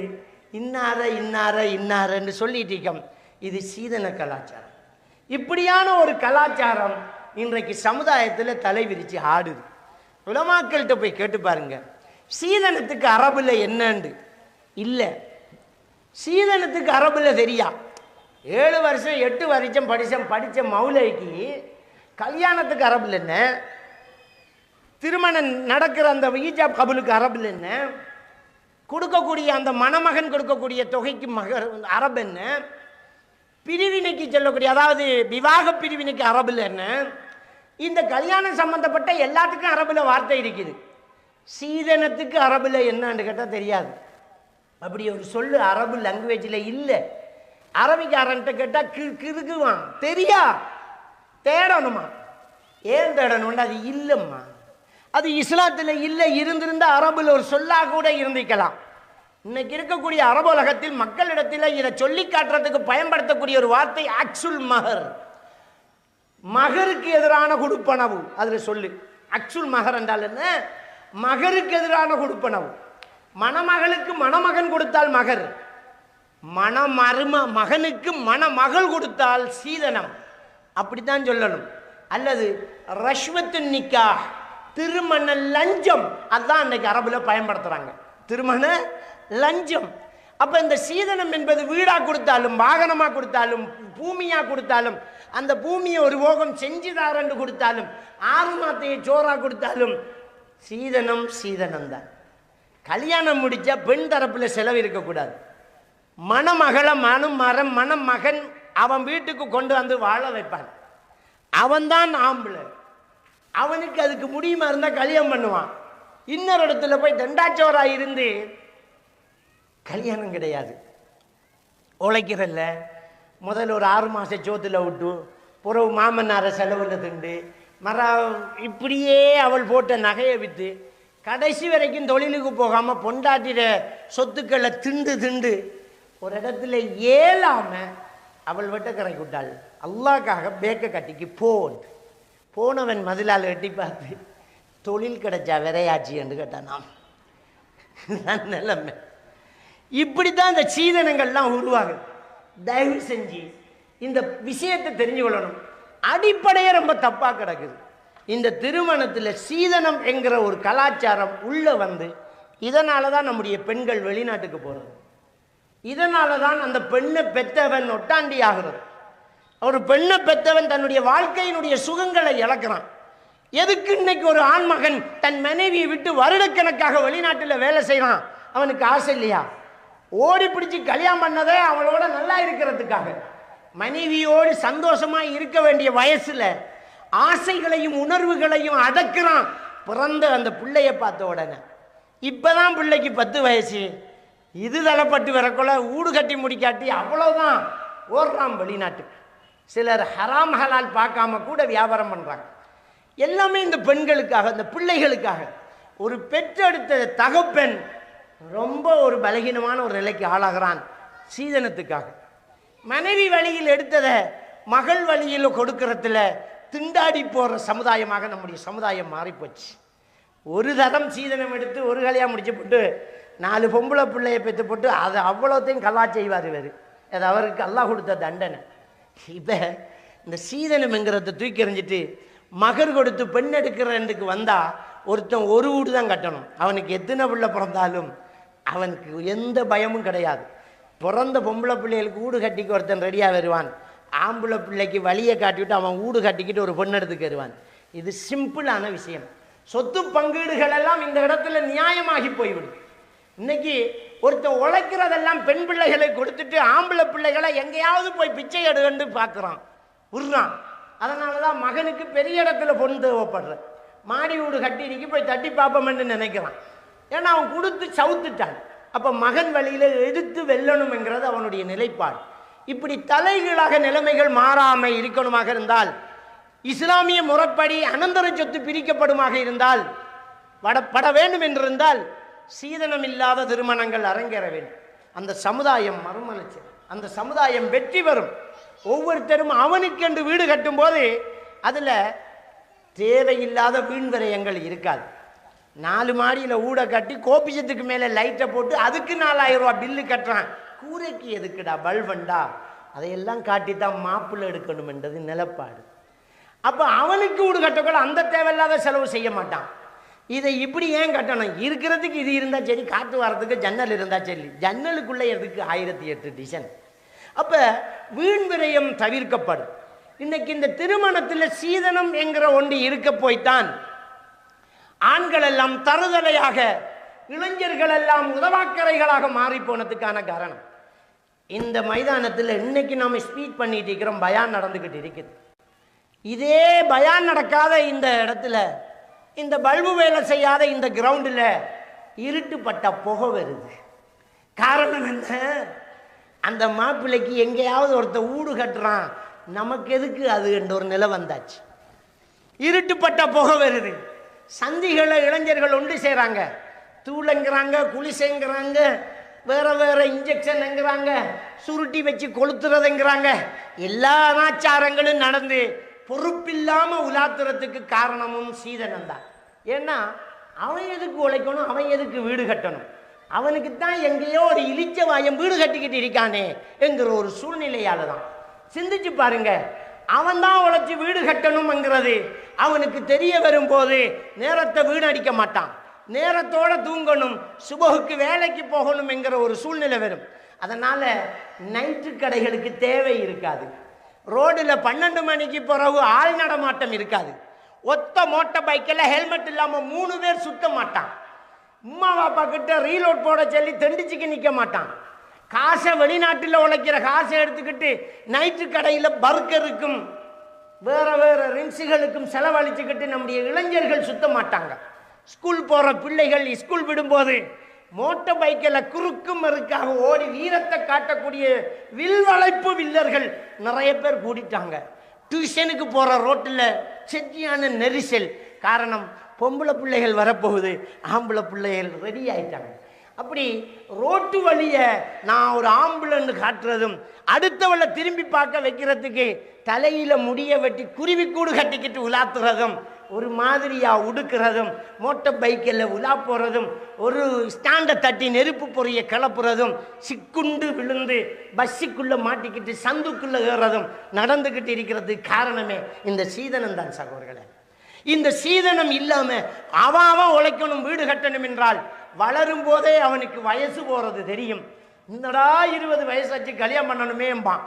இன்னார இன்னார இன்னாரன்னு சொல்லிட்டு இருக்கோம். இது சீதன கலாச்சாரம். இப்படியான ஒரு கலாச்சாரம் இன்றைக்கு சமுதாயத்தில் தலை விரிச்சு ஆடுது. உலமாக்கள்கிட்ட போய் கேட்டு பாருங்க, சீதனத்துக்கு அரபுல என்னண்டு இல்லை. சீதனத்துக்கு அரபுல தெரியா? 7 வருஷம் 8 வருஷம் படித்த மௌலைக்கு கல்யாணத்துக்கு அரபுல என்ன, திருமணம் நடக்கிற அந்த ஈஜாப் கபுலுக்கு அரபுல என்ன, கொடுக்கக்கூடிய அந்த மணமகன் கொடுக்கக்கூடிய தொகைக்கு அரபு என்ன, பிரிவினைக்கு சொல்லக்கூடிய அதாவது விவாக பிரிவினைக்கு அரபுல என்ன, இந்த கல்யாணம் சம்பந்தப்பட்ட எல்லாத்துக்கும் அரபுல வார்த்தை இருக்குது. சீதனத்துக்கு அரபுல என்னன்னு கேட்டால் தெரியாது. அப்படி ஒரு சொல்லு அரபு லாங்குவேஜில் இல்லை. அரபிக்காரன்ட்ட கேட்டால் கிறுக்குவான், தெரியா, தேடணுமா. ஏன் தேடணும்னு அது இல்லைம்மா, அது இஸ்லாத்தில் இல்லை. இருந்திருந்த அரபுல ஒரு சொல்லாக கூட இருந்திக்கலாம். இன்னைக்கு இருக்கக்கூடிய அரபு உலகத்தில் மக்களிடத்தில் இதை சொல்லி காட்டுறதுக்கு பயன்படுத்தக்கூடிய ஒரு வார்த்தை அக்சுல் மஹர். மகருக்கு எதிரான கொடுப்பனவு. அதில் சொல்லு அக்சுல் மஹர் என்றால் என்ன? மகருக்கு எதிரான கொடுப்பனவு. மணமகளுக்கு மணமகன் கொடுத்தால் மகர், மகனுக்கு மணமகள் கொடுத்தால் சீதனம், அப்படித்தான் சொல்லணும். அல்லது ரஷ்வத்து நிக்கா, திருமண லஞ்சம், அதுதான் இன்னைக்கு அரபுல பயன்படுத்துறாங்க, திருமண லஞ்சம். அப்ப இந்த சீதனம் என்பது வீடா கொடுத்தாலும் வாகனமா கொடுத்தாலும் பூமியா கொடுத்தாலும் அந்த பூமியை ஒரு போகம் செஞ்சுதாரண்டு கொடுத்தாலும் 6 மாத்தையை சோறா கொடுத்தாலும் சீதனம் சீதனம் தான். கல்யாணம் முடிச்சா பெண் தரப்புல செலவு இருக்கக்கூடாது. மணமகளை மணமகன் அவன் வீட்டுக்கு கொண்டு வந்து வாழ வைப்பான். அவன்தான் ஆம்பளை. அவனுக்கு அதுக்கு முடியுமா இருந்தா கல்யாணம் பண்ணுவான். இன்னொரு இடத்துல போய் தண்டாச்சோரா இருந்து கல்யாணம் கிடையாது. உழைக்கிறல்ல, முதல்ல ஒரு 6 மாசம் சோத்துல விட்டு புறவு மாமன்னார செலவுல திண்டு இப்படியே அவள் போட்ட நகையை விற்று கடைசி வரைக்கும் தொழிலுக்கு போகாம பொண்டாட்டிற சொத்துக்களை திண்டு ஒரு இடத்துல ஏலாம அவள் வெட்ட கரை விட்டாள். அல்லாஹ்க்காக பேக்க கட்டிக்கு போனவன் மதிலால் எட்டி பார்த்து தொழில் கிடைச்சா விரையாச்சு என்று கேட்டான். நிலைமை இப்படித்தான் இந்த சீதனங்கள்லாம் உருவாகுது. தயவு செஞ்சு இந்த விஷயத்தை தெரிஞ்சு கொள்ளணும். அடிப்படையே ரொம்ப தப்பா கிடக்குது. இந்த திருமணத்தில் சீதனம் என்கிற ஒரு கலாச்சாரம் உள்ள வந்து இதனால தான் நம்முடைய பெண்கள் வெளிநாட்டுக்கு போறது. இதனால தான் அந்த பெண்ணை பெற்றவன் ஒட்டாண்டி ஆகிறது. ஒரு பெண்ணை பெற்றவன் தன்னுடைய வாழ்க்கையினுடைய சுகங்களை இழக்கிறான். எதுக்கு இன்னைக்கு ஒரு ஆண்மகன் தன் மனைவியை விட்டு வருடக்கணக்காக வெளிநாட்டில் வேலை செய்யறான்? அவனுக்கு ஆசை இல்லையா? ஓடி பிடிச்சி கல்யாணம் பண்ணதே அவளோட நல்லா இருக்கிறதுக்காக. மனைவியோடு சந்தோஷமா இருக்க வேண்டிய வயசுல ஆசைகளையும் உணர்வுகளையும் அடக்குறான். பிறந்த அந்த பிள்ளைய பார்த்த உடனே இப்பதான் பிள்ளைக்கு 10 வயசு, இது தலைப்பட்டு வரக்குள்ள ஊடு கட்டி முடிக்காட்டி அவ்வளவுதான் ஓடுறான் வெளிநாட்டுக்கு. சிலர் ஹராம் ஹலால் பார்க்காம கூட வியாபாரம் பண்றாங்க. எல்லாமே இந்த பெண்களுக்காக, இந்த பிள்ளைகளுக்காக. ஒரு பெற்றெடுத்த தகப்பன் ரொம்ப ஒரு பலகீனமான ஒரு நிலைக்கு ஆளாகிறான் சீதனத்துக்காக. மனைவி வழியில் எடுத்ததை மகள் வழியில் கொடுக்கறதுல திண்டாடி போற சமுதாயமாக நம்முடைய சமுதாயம் மாறிப்போச்சு. ஒரு தரம் சீதனம் எடுத்து ஒரு கல்யாணம் முடிச்சு போட்டு 4 பொம்பளை பிள்ளையை பெற்று போட்டு அதை அவ்வளோத்தையும் கல்லா செய்வார் இவர். அது அவருக்கு அல்லாஹ் கொடுத்த தண்டனை. இப்போ இந்த சீதனம்ங்கிறத தூக்கி எறிஞ்சிட்டு மகர் கொடுத்து பெண் எடுக்கிறதுக்கு வந்தால் ஒருத்தன் ஒரு வீடு தான் கட்டணும். அவனுக்கு எத்தனை பிள்ளை பிறந்தாலும் அவனுக்கு எந்த பயமும் கிடையாது. பிறந்த பொம்பளை பிள்ளைகளுக்கு வீடு கட்டிக்கு ஒருத்தன் ரெடியாக வருவான். ஆம்பளை பிள்ளைக்கு வழியை காட்டிவிட்டு அவன் வீடு கட்டிக்கிட்டு ஒரு பொண்ணு எடுத்துக்கு வருவான். இது சிம்பிளான விஷயம். சொத்து பங்கீடுகள் எல்லாம் இந்த இடத்துல நியாயமாகி போய்விடும். இன்னைக்கு ஒருத்தன் உழைக்கிறதெல்லாம் பெண் பிள்ளைகளை கொடுத்துட்டு ஆம்பளை பிள்ளைகளை எங்கேயாவது போய் பிச்சை எடுன்னு பார்க்குறான், விடுறான். அதனால தான் மகனுக்கு பெரிய இடத்துல பொண்ணு தேவைப்படுற. மாடி வீடு கட்டினிக்கு போய் தட்டி பார்ப்போம்னு நினைக்கிறான். ஏன்னா அவன் கொடுத்து சவுத்துட்டான். அப்போ மகன் வழியில் எடுத்து வெல்லணும்ங்கிறது அவனுடைய நிலைப்பாடு. இப்படி தலைகீழாக நிலைமைகள் மாறாமல் இருக்கணுமாக இருந்தால், இஸ்லாமிய முறைப்படி அனந்தர சொத்து பிரிக்கப்படுமாக இருந்தால், பட வேண்டும் என்றிருந்தால் சீதனம் இல்லாத திருமணங்கள் அரங்கேற வேண்டும். அந்த சமுதாயம் மறுமலர்ச்சி, அந்த சமுதாயம் வெற்றி பெறும். ஒவ்வொருத்தரும் அவனுக்கென்று வீடு கட்டும் போது அதில் தேவையில்லாத வீண் விரயங்கள் இருக்காது. 4 மாடியில் ஊட கட்டி கோபிச்சத்துக்கு மேலே லைட்டை போட்டு அதுக்கு 4000 ரூபா பில்லு கட்டுறான். கூரைக்கு எதுக்குடா பல்வண்டா? அதையெல்லாம் காட்டித்தான் மாப்பிள்ளை எடுக்கணும் என்றது நிலப்பாடு. அப்போ அவனுக்கு வீடு கட்டக்கூட அந்த தேவையில்லாத செலவு செய்ய மாட்டான். இதை இப்படி ஏன் கட்டணும்? இருக்கிறதுக்கு இது இருந்தால் சரி, காற்று வரதுக்கு ஜன்னல் இருந்தால் சரி. ஜன்னலுக்குள்ளே எதுக்கு 1008 டிசைன்? அப்போ வீண் விரயம் தவிர்க்கப்படும். இன்னைக்கு இந்த திருமணத்தில் சீதனம் என்கிற ஒன்று இருக்க போய்த்தான் ஆண்கள் எல்லாம் தருதலையாக, இளைஞர்கள் எல்லாம் உதவாக்கரைகளாக மாறி போனதுக்கான காரணம். இந்த மைதானத்தில் இன்னைக்கு நாம் ஸ்பீச் பண்ணிட்டு இருக்கிறோம், பயான் நடந்துக்கிட்டு இருக்குது. இதே பயான் நடக்காத இந்த இடத்துல, இந்த பல்பு வேலை செய்யாத இந்த கிரவுண்டில் இருட்டுப்பட்ட புகை வருது. காரணம் என்ன? அந்த மாப்பிள்ளைக்கு எங்கேயாவது ஒருத்தர் ஊடு கட்டுறான், நமக்கு எதுக்கு அது என்ற ஒரு நிலை வந்தாச்சு. இருட்டுப்பட்ட புகை வருது. சந்திகளை இளைஞர்கள் ஒன்று செய்கிறாங்க. தூளங்கிறாங்க, குளிசைங்கிறாங்க, வேற வேற இன்ஜெக்ஷன்ங்கிறாங்க, சுருட்டி வச்சு கொளுத்துறதுங்கிறாங்க. எல்லா அனாச்சாரங்களும் நடந்து பொறுப்பில்லாமல் உலாத்துறதுக்கு காரணமும் சீதனம் தான். ஏன்னா அவன் எதுக்கு உழைக்கணும், அவன் எதுக்கு வீடு கட்டணும்? அவனுக்கு தான் எங்கேயோ ஒரு இழிச்ச வாயம் வீடு கட்டிக்கிட்டு இருக்கானே என்கிற ஒரு சூழ்நிலையால தான். சிந்திச்சு பாருங்க, அவன் தான் உழைச்சி வீடு கட்டணும்ங்கிறது அவனுக்கு தெரிய வரும்போது நேரத்தை வீணடிக்க மாட்டான். நேரத்தோட தூங்கணும், சுபகுக்கு வேலைக்கு போகணும் என்கிற ஒரு சூழ்நிலை வரும். அதனால நைட்டு கடைகளுக்கு தேவை இருக்காது. ரோடில் 12 மணிக்கு பிறகு ஆள் நடமாட்டம் இருக்காது. ஒத்த மோட்டார் பைக்கில் ஹெல்மெட் இல்லாமல் 3 பேர் சுத்த மாட்டான். உம்மா பாப்பா கிட்ட ரீலோட் போட சொல்லி தெண்டிச்சுக்கு நிற்க மாட்டான். காசை வெளிநாட்டில் உழைக்கிற காசை எடுத்துக்கிட்டு நைட்டு கடையில் பர்கருக்கும் வேற வேற ரின்ஸுகளுக்கும் செலவழிச்சுக்கிட்டு நம்முடைய இளைஞர்கள் சுத்த மாட்டாங்க. ஸ்கூல் போகிற பிள்ளைகள் ஸ்கூல் விடும்போது மோட்டார் பைக்கில் குறுக்கும் மறுக்காக ஓடி வீரத்தை காட்டக்கூடிய வில்வளைப்பு வில்லர்கள் நிறைய பேர் கூடிட்டாங்க. டியூஷனுக்கு போகிற ரோட்டில் செட்டியான நெரிசல். காரணம், பொம்பளை பிள்ளைகள் வரப்போகுது, ஆம்பளை பிள்ளைகள் ரெடி ஆயிட்டாங்க. அப்படி ரோட்டு வழியை நான் ஒரு ஆம்புலன்னு காட்டுறதும், அடுத்தவளை திரும்பி பார்க்க வைக்கிறதுக்கு தலையில் முடிய வெட்டி குருவி கூடு கட்டிக்கிட்டு உலாத்துறதும், ஒரு மாதிரியாக உடுக்கிறதும், மோட்டார் பைக்கில் உலா போகிறதும், ஒரு ஸ்டாண்டை தட்டி நெருப்பு பொறிய கிளப்புறதும், சிக்குண்டு விழுந்து பஸ்ஸுக்குள்ளே மாட்டிக்கிட்டு சந்துக்குள்ளே ஏறுறதும் நடந்துக்கிட்டு இருக்கிறது காரணமே இந்த சீதனம் தான் சகோதரர்களே. இந்த சீதனம் இல்லாமல் அவன் உழைக்கணும், வீடு கட்டணும் என்றால் வளரும் போதே அவனுக்கு வயசு போகிறது தெரியும். என்னடா 20 வயசாச்சு கல்யாணம் பண்ணணுமேம்பான்.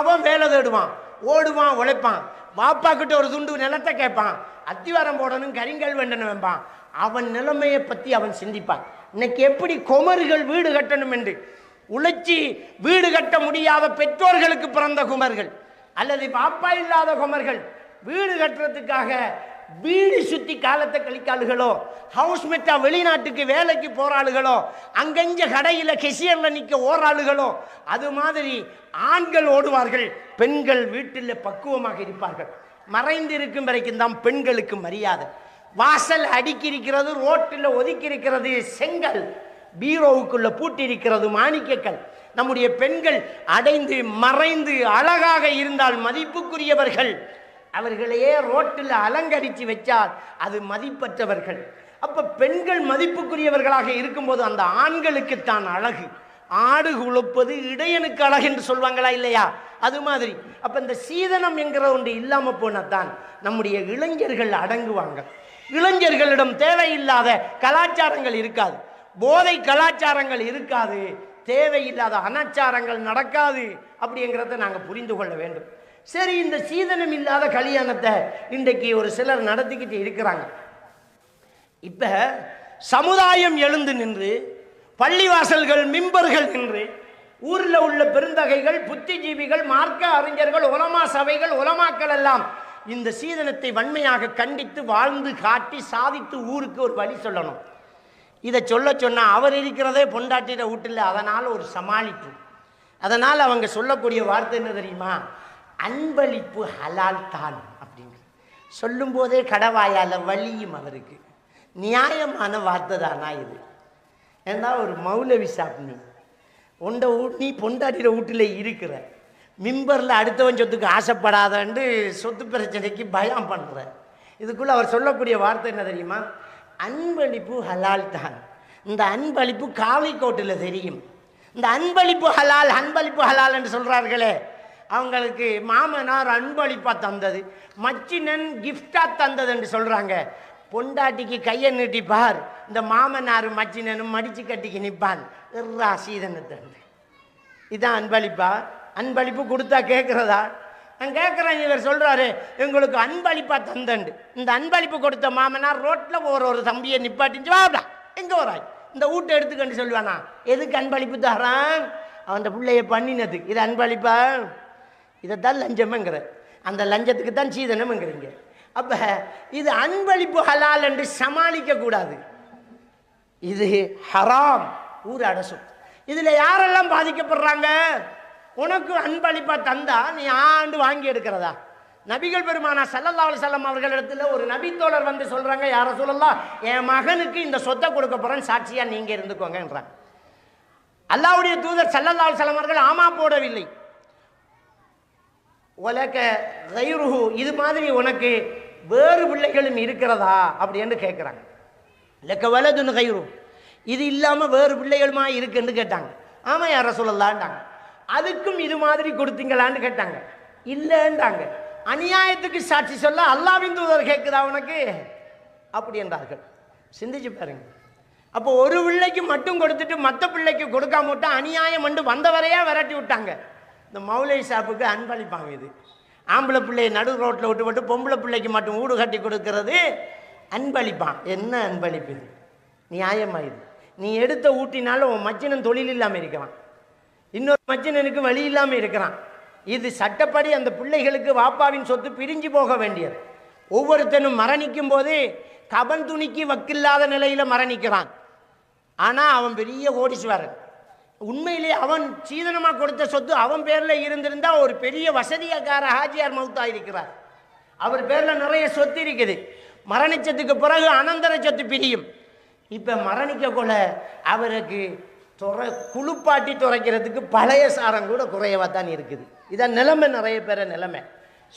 அவன் வேலை தேடுவான், ஓடுவான், உழைப்பான். பாப்பா கிட்ட ஒரு துண்டு நிலத்தை கேட்பான், அத்திவாரம் போடணும், கரிங்கல் வேண்டணும்பான். அவன் நிலைமையை பற்றி அவன் சிந்திப்பான். இன்னைக்கு எப்படி குமர்கள் வீடு கட்டணும் என்று உழைச்சி வீடு கட்ட முடியாத பெற்றோர்களுக்கு பிறந்த குமர்கள் அல்லது பாப்பா இல்லாத குமர்கள் வீடு கட்டுறதுக்காக வீடு சுற்றி காலத்தை கழிக்காளுகளோ, ஹவுஸ்மேட்டா வெளிநாட்டுக்கு வேலைக்கு போறாளுகளோ, அங்கஞ்ச கடையில் கெசியரில் நிற்க ஓராளுகளோ, அது மாதிரி ஆண்கள் ஓடுவார்கள், பெண்கள் வீட்டில் பக்குவமாக இருப்பார்கள். மறைந்து இருக்கும் வரைக்கும் தான் பெண்களுக்கு மரியாதை. வாசல் அடுக்கி இருக்கிறது, ரோட்டில் ஒதுக்கி இருக்கிறது செங்கல், பீரோவுக்குள்ள பூட்டி இருக்கிறது மாணிக்கக்கல். நம்முடைய பெண்கள் அடைந்து மறைந்து அழகாக இருந்தால் மதிப்புக்குரியவர்கள். அவர்களையே ரோட்டில் அலங்கரித்து வச்சால் அது மதிப்பற்றவர்கள். அப்ப பெண்கள் மதிப்புக்குரியவர்களாக இருக்கும்போது அந்த ஆண்களுக்கு தான் அழகு. ஆடு குழுப்பது இடையனுக்கு அழகு என்று சொல்வாங்களா இல்லையா? அது மாதிரி அப்ப இந்த சீதனம் என்கிற ஒன்று இல்லாம போனதான் நம்முடைய இளைஞர்கள் அடங்குவாங்க. இளைஞர்களிடம் தேவையில்லாத கலாச்சாரங்கள் இருக்காது, போதை கலாச்சாரங்கள் இருக்காது, தேவையில்லாத அனாச்சாரங்கள் நடக்காது. அப்படிங்கிறத நாங்கள் புரிந்து கொள்ள வேண்டும். சரி, இந்த சீதனம் இல்லாத கல்யாணத்தை இன்றைக்கு ஒரு சிலர் நடத்திக்கிட்டு இருக்கிறாங்க. இப்ப சமுதாயம் எழுந்து நின்று, பள்ளிவாசல்கள் மிம்பர்கள் நின்று, ஊரில் உள்ள பெருந்தகைகள், புத்திஜீவிகள், மார்க்க அறிஞர்கள், உலமா சபைகள், உலமாக்கள் எல்லாம் இந்த சீதனத்தை வன்மையாக கண்டித்து வாழ்ந்து காட்டி சாதித்து ஊருக்கு ஒரு வழி சொல்லணும். இதை சொன்னா அவர் இருக்கிறதே பொண்டாட்டிட வீட்டில், அதனால் ஒரு சமாளிப்பு. அதனால் அவங்க சொல்லக்கூடிய வார்த்தை என்ன தெரியுமா? அன்பளிப்பு ஹலால் தான் அப்படின்னு சொல்லும் போதே கடவாயால் வலியும் அவருக்கு. நியாயமான வார்த்தை தானா இது? ஏன்னா ஒரு மௌலவி சாப்பிட்னு நீ பொண்டாட்டிட வீட்டில் இருக்கிற, மிம்பரில் அடுத்தவன் சொத்துக்கு ஆசைப்படாதன்னு சொத்து பிரச்சனைக்கு பயம் பண்ணுற. இதுக்குள்ளே அவர் சொல்லக்கூடிய வார்த்தை என்ன தெரியுமா? அன்பளிப்பு ஹலால் தான். இந்த அன்பளிப்பு காவிக்கோட்டில் தெரியும். இந்த அன்பளிப்பு ஹலால், அன்பளிப்பு ஹலால் என்று சொல்கிறார்களே, அவங்களுக்கு மாமனார் அன்பளிப்பாக தந்தது, மச்சினன் கிஃப்டாக தந்தது என்று சொல்கிறாங்க. பொண்டாட்டிக்கு கையை நீட்டிப்பார், இந்த மாமனார் மச்சினனும் மடித்து கட்டிக்கு நிற்பான். சீதனத்தை இதான் அன்பளிப்பா? அன்பளிப்பு கொடுத்தா கேட்குறதா? நான் கேட்குறேன். இவர் சொல்கிறாரு எங்களுக்கு அன்பளிப்பாக தந்தண்டு. இந்த அன்பளிப்பு கொடுத்த மாமனார் ரோட்டில் ஒரு தம்பியை நிப்பாட்டிச்சு, வாடா எங்கே வராய், இந்த வீட்டை எடுத்துக்கண்டு சொல்லுவானா? எதுக்கு அன்பளிப்பு தரான்? அவன் பிள்ளைய பண்ணினதுக்கு. இது அன்பளிப்பா? இதைத்தான் லஞ்சம்ங்கிற. அந்த லஞ்சத்துக்கு தான் சீதனம்ங்கிறீங்க. அப்போ இது அன்பளிப்பு ஹலால் என்று சமாளிக்க கூடாது. இது ஹராம், ஊர் அடசும். இதில் யாரெல்லாம் பாதிக்கப்படுறாங்க? உனக்கு அன்பளிப்பா தந்தா நீ ஆண்டு வாங்கி எடுக்கிறதா? நபிகள் பெருமானா ஸல்லல்லாஹு அலைஹி வஸல்லம் அவர்களிடத்துல ஒரு நபித்தோழர் வந்து சொல்றாங்க, யா ரசூலல்லாஹ், என் மகனுக்கு இந்த சொத்தை கொடுக்க போறேன், சாட்சியா நீங்க இருந்துக்கோங்கன்றாங்க. அல்லாஹ்வுடைய தூதர் ஸல்லல்லாஹு அலைஹி வஸல்லம் அவர்கள் ஆமா போடவில்லை. உலக கைருஹு, இது மாதிரி உனக்கு வேறு பிள்ளைகளும் இருக்கிறதா அப்படின்னு கேட்குறாங்க. லக்க வலதுன் கைரு, இது இல்லாமல் வேறு பிள்ளைகளுமா இருக்குன்னு கேட்டாங்க. ஆமாம் யார சொல்லலான்ட்டாங்க. அதுக்கும் இது மாதிரி கொடுத்தீங்களான்னு கேட்டாங்க. இல்லைன்றாங்க. அநியாயத்துக்கு சாட்சி சொல்ல அல்லாஹ்வின் தூதர் கேட்குதா உனக்கு அப்படி என்றார்கள். சிந்திச்சு பாருங்க. அப்போ ஒரு பிள்ளைக்கு மட்டும் கொடுத்துட்டு மற்ற பிள்ளைக்கு கொடுக்காம விட்டா அநியாயம் வந்து வந்தவரையா விரட்டி விட்டாங்க. இந்த மௌலை ஷாப்புக்கு அன்பளிப்பாங்க. இது ஆம்பளை பிள்ளையை நடு ரோட்டில் விட்டு விட்டு பொம்பளை பிள்ளைக்கு மட்டும் வீடு கட்டி கொடுக்கறது அன்பளிப்பான். என்ன அன்பளிப்பு இது? நியாயமாயுது. நீ எடுத்த ஊட்டினாலும் உன் மச்சினன் தொழில் இல்லாமல் இருக்கிறான், இன்னொரு மச்சினனுக்கு வழி இல்லாமல் இருக்கிறான். இது சட்டப்படி அந்த பிள்ளைகளுக்கு வாப்பாவின் சொத்து பிரிஞ்சு போக வேண்டியது. ஒவ்வொருத்தனும் மரணிக்கும் போது கபன் துணிக்கு வக்கில்லாத நிலையில் மரணிக்கிறான். ஆனால் அவன் பெரிய கோடீஸ்வரன். உண்மையிலே அவன் சீதனமாக கொடுத்த சொத்து அவன் பேரில் இருந்திருந்தால் ஒரு பெரிய வசதியாக்கார ஹாஜியார் மௌத்தா இருக்கிறார். அவர் பேரில் நிறைய சொத்து இருக்குது. மரணிச்சதுக்கு பிறகு அனந்தர சொத்து பிரியும். இப்போ மரணிக்க கொள்ள அவருக்கு குளிப்பாட்டி துறைக்கிறதுக்கு பழைய சாரம் கூட குறையவா தான் இருக்குது. இதான் நிலைமை, நிறைய பேர நிலைமை.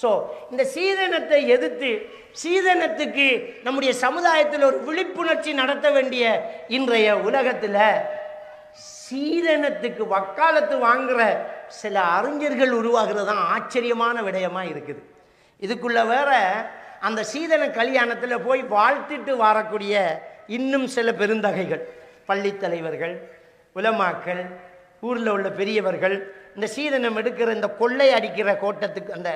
ஸோ இந்த சீதனத்தை எதிர்த்து சீதனத்துக்கு நம்முடைய சமுதாயத்தில் ஒரு விழிப்புணர்ச்சி நடத்த வேண்டிய இன்றைய உலகத்தில் சீதனத்துக்கு வக்காலத்து வாங்குகிற சில அறிஞர்கள் உருவாகிறது தான் ஆச்சரியமான விடயமாக இருக்குது. இதுக்குள்ள வேற அந்த சீதன கல்யாணத்தில் போய் வாழ்த்திட்டு வரக்கூடிய இன்னும் சில பெருந்தகைகள், பள்ளி தலைவர்கள், உலமாக்கள், ஊரில் உள்ள பெரியவர்கள் இந்த சீதனம் எடுக்கிற இந்த கொள்ளை அடிக்கிற கோட்டத்துக்கு அந்த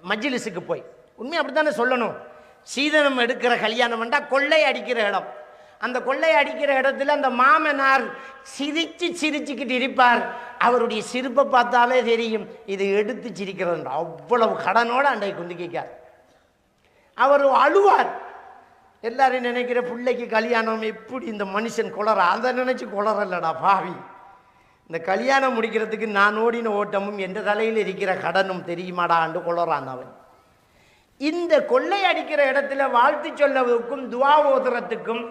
மஜ்லிஸுக்கு போய், உண்மையை அப்படி தானே சொல்லணும், சீதனம் எடுக்கிற கல்யாணம் வந்தால் கொள்ளை அடிக்கிற இடம். அந்த கொள்ளை அடிக்கிற இடத்துல அந்த மாமனார் சிரிச்சுக்கிட்டு இருப்பார். அவருடைய சிரிப்பை பார்த்தாலே தெரியும் இது எடுத்து சிரிக்கிறது. அவ்வளவு கடனோடு அண்டை குந்திக்கார். அவர் அழுவார். எல்லாரும் நினைக்கிற பிள்ளைக்கு கல்யாணம் எப்படி இந்த மனுஷன் குளற, அதை நினைச்சு குளறல்லடா பாவி. இந்த கல்யாணம் முடிக்கிறதுக்கு நான் ஓடின ஓட்டமும் எந்த தலையில் இருக்கிற கடனும் தெரியுமாடான்னு குளறான் அவன். இந்த கொள்ளை அடிக்கிற இடத்துல வாழ்த்து சொல்லவுக்கும் துவா ஓதுறதுக்கும்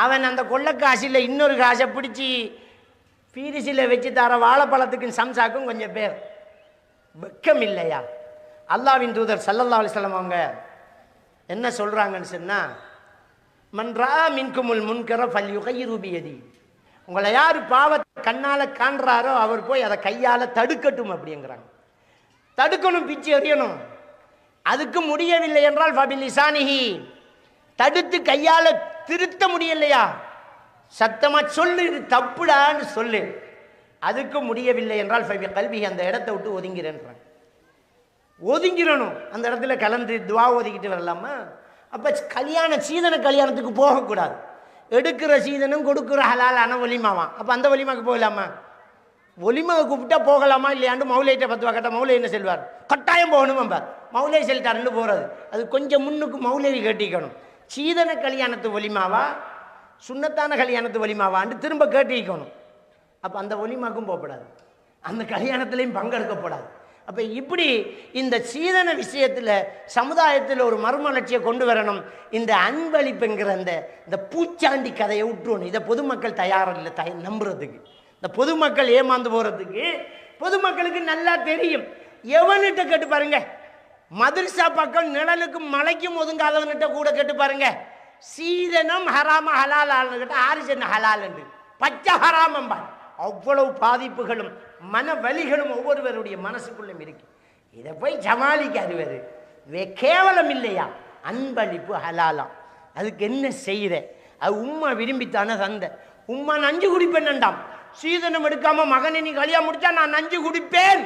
அவன் அந்த கொள்ளைக்காசில் இன்னொரு காசை பிடிச்சி பீரிசில் வச்சு தர வாழைப்பழத்துக்கும் சம்சாக்கும் கொஞ்சம் பேர் வெக்கம் இல்லையா? அல்லாஹ்வின் தூதர் ஸல்லல்லாஹு அலைஹி வஸல்லம் அவங்க என்ன சொல்கிறாங்கன்னு சொன்னால், மன்ரா மின்குமுல் முன்கர ஃபல்யுகையிரு பியதி, உங்களை யார் பாவத்தை கண்ணால் காண்றாரோ அவர் போய் அதை கையால் தடுக்கட்டும் அப்படிங்கிறாங்க. தடுக்கணும், பிச்சு எறியணும். அதுக்கு முடியவில்லை என்றால் ஃபபிலிசானிஹி, தடுத்து கையால் திருத்த முடியலையா சத்தமாக சொல்லு இது தப்புடான்னு சொல்லு. அதுக்கு முடியவில்லை என்றால் ஃபபி கல்விஹி, அந்த இடத்த விட்டு ஒதுங்கிறேன்றாங்க. ஒதுங்கிடணும். அந்த இடத்துல கலந்து துவா ஒதுக்கிட்டு வரலாமா? அப்போ சீதன கல்யாணத்துக்கு போகக்கூடாது. எடுக்கிற சீதனம் கொடுக்குற ஹலாலான ஒலிமாவான். அப்போ அந்த ஒலிமாவுக்கு போகலாமா? ஒலிமாவை கூப்பிட்டா போகலாமா இல்லையாண்டு மௌலையிட்ட 10 ரூபா கேட்டால் மௌலை என்ன செல்வார்? கட்டாயம் போகணும் பார். மௌலை செல்லிட்டாருன்னு போகிறது. அது கொஞ்சம் முன்னுக்கு மௌலைவி கட்டிக்கணும். சீதன கல்யாணத்து ஒலிமாவா சுண்ணத்தான கல்யாணத்து ஒலிமாவான்னு திரும்ப கேட்டிக்கணும். அப்போ அந்த ஒலிமாக்கும் போகக்கூடாது, அந்த கல்யாணத்துலேயும் பங்கெடுக்கப்படாது. அப்போ இப்படி இந்த சீதன விஷயத்தில் சமுதாயத்தில் ஒரு மறுமலர்ச்சியை கொண்டு வரணும். இந்த அன்பளிப்புங்கிற இந்த பூச்சாண்டி கதையை விட்டுருணும். இதை பொதுமக்கள் தயாரில்லை நம்புறதுக்கு. இந்த பொதுமக்கள் ஏமாந்து போகிறதுக்கு பொதுமக்களுக்கு நல்லா தெரியும். எவன்கிட்ட கேட்டு பாருங்க, மதரசா பக்கம் நிழலுக்கும் மலைக்கும் ஒதுங்காதவன்கிட்ட கூட கேட்டு பாருங்க, சீதனம் ஹராம ஹலால் ஆளுகிட்ட ஆரிஜன் ஹலால் என்று பச்சை ஹராமம்பா. அவ்வளவு பாதிப்புகளும் மன வலிகளும் ஒவ்வொருவருடைய மனசுக்குள்ளும் இருக்கு. இதை போய் சமாளிக்காது வேறு கேவலம் இல்லையா? அன்பளிப்பு ஹலாலாம், அதுக்கு என்ன செய்யற? அது உம்மா விரும்பித்தானே தந்த. உம்மா நஞ்சு குடிப்பேன்டாம், சீதனம் எடுக்காம மகனை நீ கல்யாணம் முடிச்சா நான் நஞ்சு குடிப்பேன்.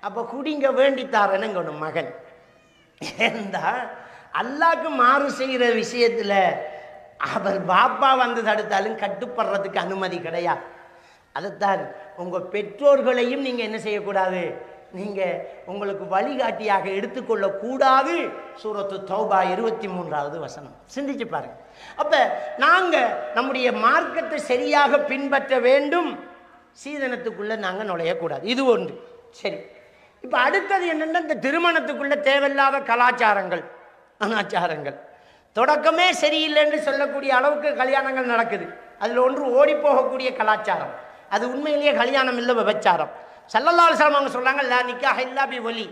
அப்ப குடிங்க வேண்டித்தாரனுங்க மகன். ஏண்டா அல்லாஹ்க்கு மாறு செய்கிற விஷயத்துல அவர் பாப்பா வந்து தடுத்தாலும் கட்டுப்படுறதுக்கு அனுமதி கிடையாது. அதைத்தான் உங்க பெற்றோர்களையும் நீங்க என்ன செய்யக்கூடாது, நீங்க உங்களுக்கு வழிகாட்டியாக எடுத்துக்கொள்ள கூடாது. சூரத்து தௌபா 23வது வசனம் சிந்திச்சு பாருங்க. அப்ப நாங்க நம்முடைய மார்க்கத்தை சரியாக பின்பற்ற வேண்டும், சீதனத்துக்குள்ள நாங்க நுழையக்கூடாது. இது ஒன்று. சரி, இப்ப அடுத்தது என்னன்னா, இந்த திருமணத்துக்குள்ள தேவையில்லாத கலாச்சாரங்கள் அனாச்சாரங்கள். தொடக்கமே சரியில்லைன்னு சொல்லக்கூடிய அளவுக்கு கல்யாணங்கள் நடக்குது. அதுல ஒன்று ஓடி போகக்கூடிய கலாச்சாரம். அது உண்மையிலேயே கல்யாணம் இல்லை, விபச்சாரம். ஸல்லல்லாஹு அலைஹி வஸல்லம் அவங்க சொல்றாங்க, லா நிக்காஹ இல்லா பி வலி,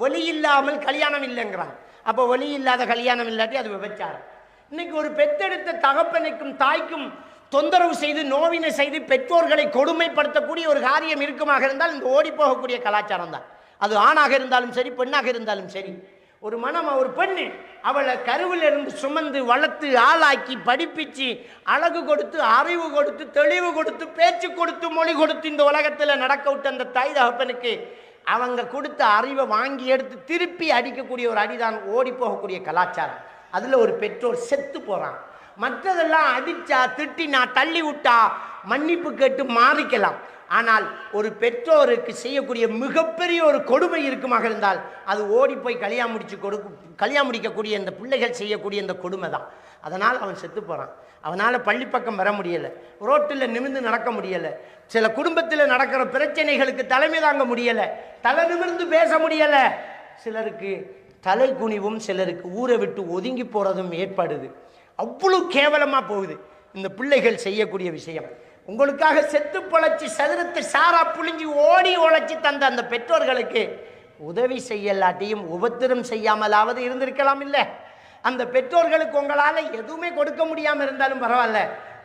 ஒலி இல்லாமல் கல்யாணம் இல்லைங்கிறாங்க. அப்போ ஒலி இல்லாத கல்யாணம் இல்லாட்டி அது விபச்சாரம். இன்னைக்கு ஒரு பெத்தெடுத்த தகப்பனுக்கும் தாய்க்கும் தொந்தரவு செய்து நோவினை செய்து பெற்றோர்களை கொடுமைப்படுத்தக்கூடிய ஒரு காரியம் இருக்குமாக இருந்தால் இந்த ஓடி போகக்கூடிய கலாச்சாரம் தான். அது ஆணாக இருந்தாலும் சரி, பெண்ணாக இருந்தாலும் சரி. ஒரு ஒரு பெண்ணு அவளை கருவில் இருந்து சுமந்து வளர்த்து ஆளாக்கி படிப்பிச்சு அழகு கொடுத்து அறிவு கொடுத்து தெளிவு கொடுத்து பேச்சு கொடுத்து மொழி கொடுத்து இந்த உலகத்தில் நடக்க விட்டு அந்த தாய் தகப்பனுக்கு அவங்க கொடுத்த அறிவை வாங்கி எடுத்து திருப்பி அடிக்கக்கூடிய ஒரு அடிதான் ஓடி போகக்கூடிய கலாச்சாரம். அதுல ஒரு பெற்றோர் செத்து போறான். மற்றதெல்லாம் அடிச்சா திட்டினா தள்ளி விட்டா மன்னிப்பு கேட்டு மாறிக்கலாம். ஆனால் ஒரு பெற்றோருக்கு செய்யக்கூடிய மிகப்பெரிய ஒரு கொடுமை இருக்குமாக இருந்தால் அது ஓடி போய் கல்யாணம் முடிக்கக்கூடிய இந்த பிள்ளைகள் செய்யக்கூடிய இந்த கொடுமை தான். அதனால் அவன் செத்து போகிறான். அவனால் பள்ளி பக்கம் வர முடியலை, ரோட்டில் நிமிர்ந்து நடக்க முடியலை, சில குடும்பத்தில் நடக்கிற பிரச்சனைகளுக்கு தலைமை தாங்க முடியலை, தலை நிமிர்ந்து பேச முடியலை, சிலருக்கு தலை குனிவும் சிலருக்கு ஊரை விட்டு ஒதுங்கி போகிறதும் ஏற்படுது. அவ்வளவு கேவலமாக போகுது இந்த பிள்ளைகள் செய்யக்கூடிய விஷயம். உங்களுக்காக செத்து பொழைச்சி சதுரத்தை சாரா புழிஞ்சி ஓடி உழைச்சி தந்த அந்த பெற்றோர்களுக்கு உதவி செய்யலாட்டியும் உபத்திரம் செய்யாமலாவது இருந்திருக்கலாம் இல்லை? அந்த பெற்றோர்களுக்கு உங்களால் எதுவுமே கொடுக்க முடியாமல் இருந்தாலும் பரவாயில்ல,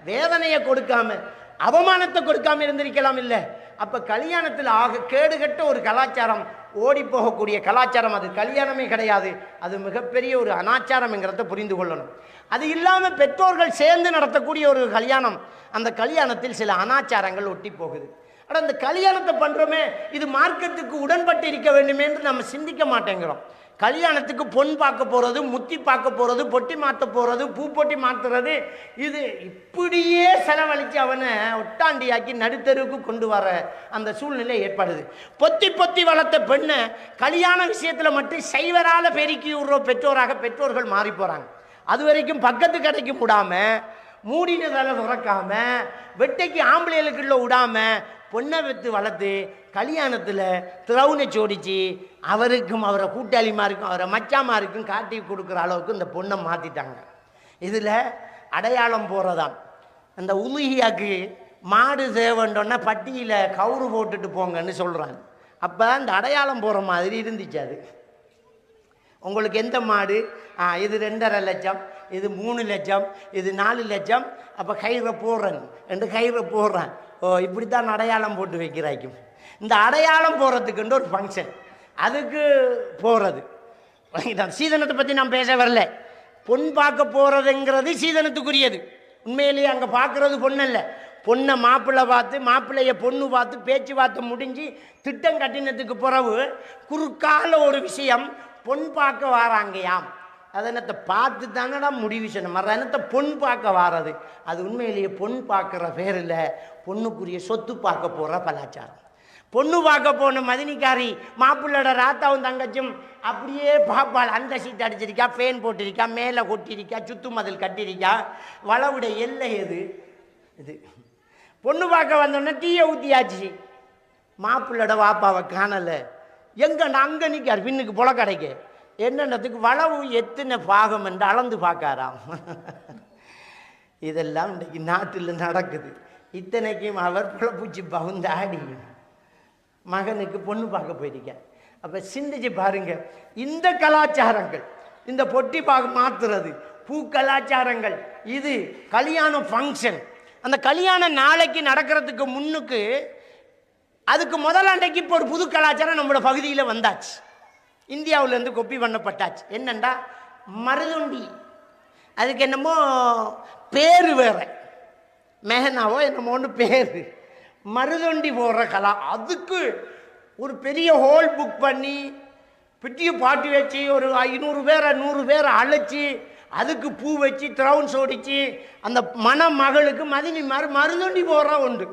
வேதனையை கொடுக்காம அவமானத்தை கொடுக்காம இருந்திருக்கலாம் இல்லை? அப்போ கல்யாணத்தில் ஆக கேடுகட்ட ஒரு கலாச்சாரம், ஓடி போகக்கூடிய கலாச்சாரம், அது கல்யாணமே கிடையாது, அது மிகப்பெரிய ஒரு அனாச்சாரம்ங்கிறத புரிந்து கொள்ளணும். அது இல்லாமல் பெற்றோர்கள் சேர்ந்து நடத்தக்கூடிய ஒரு கல்யாணம், அந்த கல்யாணத்தில் சில அனாச்சாரங்கள் ஒட்டி போகுது. ஆனால் அந்த கல்யாணத்தை பண்ணுறோமே, இது மார்க்கத்துக்கு உடன்பட்டு இருக்க வேண்டுமே என்று நம்ம சிந்திக்க மாட்டேங்கிறோம். கல்யாணத்துக்கு பொன் பார்க்க போகிறது, முத்தி பார்க்க போகிறது, பொட்டி மாற்ற போகிறது, பூ பொட்டி மாற்றுறது, இது இப்படியே செலவழித்து அவனை ஒட்டாண்டியாக்கி நடுத்தருவுக்கு கொண்டு வர அந்த சூழ்நிலை ஏற்படுது. பொத்தி பொத்தி வளர்த்த பெண்ணை கல்யாண விஷயத்தில் மட்டும் சைவரால் பெருக்கி விடுற பெற்றோர்கள் மாறி போகிறாங்க. அது வரைக்கும் பக்கத்து கடைக்கு விடாமல், மூடினதால துறக்காம, வெட்டைக்கு ஆம்பளைகளுக்குள்ள விடாம பொண்ணை வைத்து வளர்த்து கல்யாணத்தில் திரவுனை சோடிச்சு அவருக்கும் அவரை கூட்டாளிமாருக்கும் அவரை மச்சாமாருக்கும் காட்டி கொடுக்குற அளவுக்கு இந்த பொண்ணை மாற்றிட்டாங்க. இதில் அடையாளம் போகிறதாம். அந்த உலுகியாக்கு மாடு தேவண்டோன்னா பட்டியில் கவுறு போட்டுட்டு போங்கன்னு சொல்கிறாங்க. அப்போ அந்த அடையாளம் போகிற மாதிரி இருந்துச்சு. அது உங்களுக்கு எந்த மாடு, இது 2.5 லட்சம், இது 3 லட்சம், இது 4 லட்சம், அப்போ கயிறை போடுறேன், 2 கயிறை போடுறேன். ஓ, இப்படி தான் அடையாளம் போட்டு வைக்கிறாய்க்கும். இந்த அடையாளம் போகிறதுக்குன்ற ஒரு ஃபங்க்ஷன், அதுக்கு போகிறது. சீதனத்தை பற்றி நான் பேச வரல. பொன் பார்க்க போகிறதுங்கிறது சீதனத்துக்குரியது. உண்மையிலேயே அங்கே பார்க்குறது பொண்ணல்ல, பொண்ணை மாப்பிள்ளை பார்த்து, மாப்பிள்ளைய பொண்ணு பார்த்து, பேச்சுவார்த்தை முடிஞ்சு திட்டம் கட்டினத்துக்கு பிறகு குறுக்கால ஒரு விஷயம், பொன் பார்க்க வாராங்கயாம். அதனத்தை பார்த்து தானடா முடிவு சொன்ன மாதிரி என்னத்தை பொன் பார்க்க வாரது. அது உண்மையிலேயே பொன் பார்க்குற பேரில் பொண்ணுக்குரிய சொத்து பார்க்க போகிற கலாச்சாரம். பொண்ணு பார்க்க போன மதினிக்காரி மாப்பிள்ளோட ராத்தாவும் தங்கச்சும் அப்படியே பாப்பாள். அந்த சீட் அடிச்சிருக்கா, ஃபேன் போட்டிருக்கா, மேலே கொட்டிருக்கா, சுத்து மதில் கட்டிருக்கா, வளவுடைய எல்லை எது இது. பொண்ணு பார்க்க வந்தோடனே டீயை ஊற்றியாச்சு, மாப்பிள்ளோட வாப்பாவை காணலை, எங்கண்ணா அங்கே நிற்கார் பின்னுக்கு புல கடைக்கு, என்னன்றதுக்கு வளவு எத்தனை பாகம் என்று அளந்து பார்க்காராம். இதெல்லாம் இன்றைக்கு நாட்டில் நடக்குது. இத்தனைக்கும் அவர் புலப்பூச்சி பகுந்தாடி மகனுக்கு பொண்ணு பார்க்க போயிருக்கார். அப்போ சிந்திச்சு பாருங்க, இந்த கலாச்சாரங்கள், இந்த பொட்டி மாத்துறது, பூ கலாச்சாரங்கள், இது கல்யாண ஃபங்க்ஷன், அந்த கல்யாண நாளைக்கு நடக்கிறதுக்கு முன்னுக்கு அதுக்கு முதல் அன்றைக்கு இப்போ ஒரு புது கலாச்சாரம் நம்மளோட பகுதியில் வந்தாச்சு, இந்தியாவிலேருந்து கொப்பி பண்ணப்பட்டாச்சு. என்னண்டா மருதுண்டி, அதுக்கு என்னமோ பேர் வேற, மெஹனாவோ என்னமோன்னு பேர், மருதுண்டி போடுற கலா. அதுக்கு ஒரு பெரிய ஹோல் புக் பண்ணி பெரிய பாட்டி வச்சு ஒரு 500 பேரை 100 பேரை அழைச்சி அதுக்கு பூ வச்சு த்ரவுன்ஸ் ஓடிச்சு அந்த மணமகளுக்கு மருதுண்டி போடுறா உண்டு.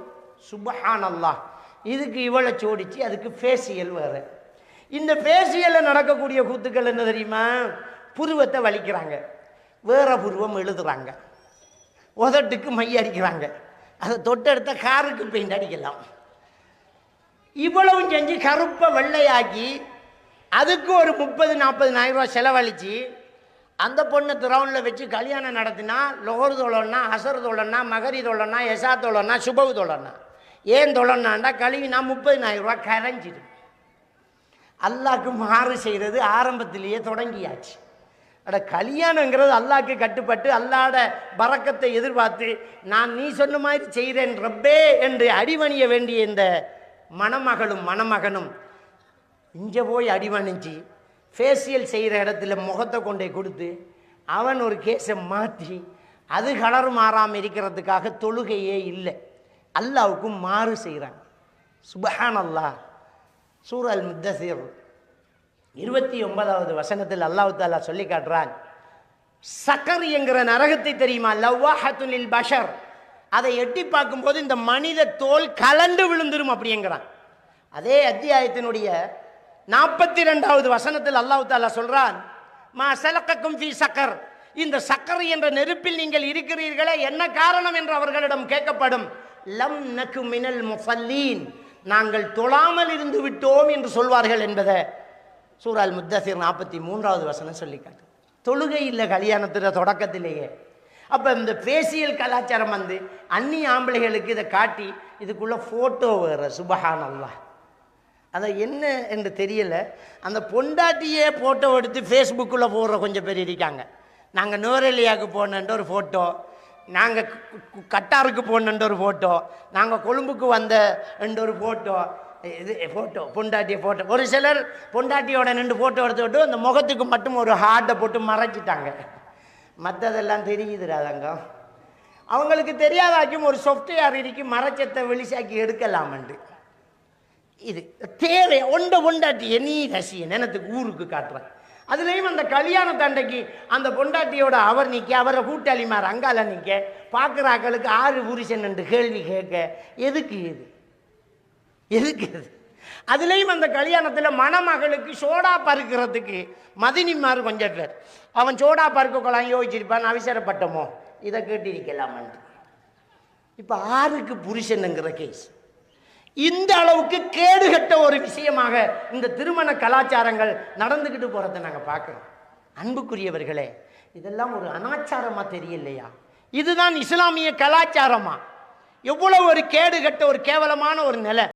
சுப்ஹானல்லாஹ். இதுக்கு இவளை சோடிச்சு அதுக்கு ஃபேஷியல் வேறு. இந்த ஃபேஷியலில் நடக்கக்கூடிய கூத்துக்கள் என்ன தெரியுமா? புருவத்தை வலிக்கிறாங்க, வேற புருவம் எழுதுறாங்க, உதட்டுக்கு மை அடிக்கிறாங்க, அதை தொட்டெடுத்த காருக்கு பெயிண்ட் அடிக்கலாம். இவ்வளவும் செஞ்சு கருப்பை வெள்ளையாக்கி அதுக்கு ஒரு 30-40,000 ரூபா செலவழித்து அந்த பொண்ணை திரௌனில் வச்சு கல்யாணம் நடத்தினா லொஹர் தொழன்னா, அசர் தொழன்னா, மகரி தொழன்னா, எசா தொழன்னா, சுபவு தொழன்னா. ஏன் தொழன்னாண்டா கழுவினா 30,000 ரூபா கரைஞ்சிடு. அல்லாஹ்க்கு மாறு செய்கிறது ஆரம்பத்திலேயே தொடங்கியாச்சு. அட கல்யாணங்கிறது அல்லாஹ்க்கு கட்டுப்பட்டு அல்லாஹ்ட பரக்கத்தை எதிர்பார்த்து நான் நீ சொன்ன மாதிரி செய்கிறேன் ரப்பே என்று அடிவணிய வேண்டிய இந்த மணமகளும் மணமகனும் இங்கே போய் அடிவணிஞ்சு ஃபேஷியல் செய்கிற இடத்துல முகத்தை கொண்டே கொடுத்து அவன் ஒரு கேஸை மாற்றி அது கலர் மாறாமல் இருக்கிறதுக்காக தொழுகையே இல்லை, அல்லாவுக்கும் மாறு செய்கிறாங்க. சுப்ஹானல்லாஹ். சூரா அல் முத்தஸிர் 29வது வசனத்தில் அல்லாஹ் தஆலா சொல்லி காட்டுறான், சக்கர் என்கிற நரகத்தை தெரியுமா? லவ்வாஹத்துல் லில் பஷர். அதை எட்டி பார்க்கும்போது இந்த மனித தோல் கலண்டு விழுந்துரும் அப்படிங்கிறான். அதே அத்தியாயத்தினுடைய 42வது வசனத்தில் அல்லாஹ் தஆலா சொல்றான், மா சலக்கக்கும் ஃபீ சக்கர். இந்த சக்கர் என்ற நெருப்பில் நீங்கள் இருக்கிறீர்களே என்ன காரணம் என்று அவர்களிடம் கேட்கப்படும். லம் நகு மினல் முஸல்லீன். நாங்கள் தொழாமல் இருந்து விட்டோம் என்று சொல்வார்கள் என்பதை சூரா அல் முத்தஸிர் 43வது வசனம் சொல்லி காட்டு. தொழுகை இல்லை கல்யாணத்தில் தொடக்கத்திலேயே. அப்போ இந்த ஃபேஷியல் கலாச்சாரம் வந்து அந்நிய ஆம்பளைகளுக்கு இதை காட்டி இதுக்குள்ள ஃபோட்டோ வேறு. சுப்ஹானல்லாஹ். அதை என்ன என்று தெரியல. அந்த பொண்டாட்டியே ஃபோட்டோ எடுத்து ஃபேஸ்புக்கில் போடுற கொஞ்சம் பேர் இருக்காங்க. நாங்கள் நோரெலியாவுக்கு போனன்ற ஒரு ஃபோட்டோ, நாங்கள் கட்டாருக்கு போனன்ற ஒரு ஃபோட்டோ, நாங்கள் கொழும்புக்கு வந்த என்ற ஒரு ஃபோட்டோ, இது ஃபோட்டோ பொண்டாட்டியை ஃபோட்டோ. ஒரு சிலர் பொண்டாட்டியோட 2 ஃபோட்டோ எடுத்து விட்டு அந்த முகத்துக்கு மட்டும் ஒரு ஹார்ட்டை போட்டு மறைச்சிட்டாங்க. மற்றதெல்லாம் தெரியுதுடாதாங்க. அவங்களுக்கு தெரியாதாக்கும் ஒரு சாஃப்ட்வேர் இருக்கு மறைச்சத்தை வெளிசாக்கி எடுக்கலாமண்டு. இது தேவை ஒண்ட பொண்டாட்டியை நீ ரசிகன் எனத்துக்கு ஊருக்கு காட்டுறேன். அதுலேயும் அந்த கல்யாண தண்டைக்கு அந்த பொண்டாட்டியோட அவர் நிற்க, அவரை கூட்டாளிமார் அங்கால நிற்க, பார்க்குறாக்களுக்கு 6 புருஷன் என்று கேள்வி கேட்க எதுக்கு இது? எதுக்கு இது? அதுலேயும் அந்த கல்யாணத்தில் மணமகளுக்கு சோடா பருக்கிறதுக்கு மதினிமார் கொஞ்சம் பேர் அவன் சோடா பருக்கலாம் யோசிச்சிருப்பான், அவசரப்பட்டமோ இதை கேட்டிருக்கலாமன்று. இப்போ 6க்கு புருஷனுங்கிற கேஸ். இந்த அளவுக்கு கேடுகட்ட ஒரு விஷயமாக இந்த திருமண கலாச்சாரங்கள் நடந்துக்கிட்டு போகிறத நாங்கள் பார்க்குறோம். அன்புக்குரியவர்களே, இதெல்லாம் ஒரு அனாச்சாரமாக தெரியலையா? இதுதான் இஸ்லாமிய கலாச்சாரமா? எவ்வளவு ஒரு கேடுகட்ட ஒரு கேவலமான ஒரு நிலை.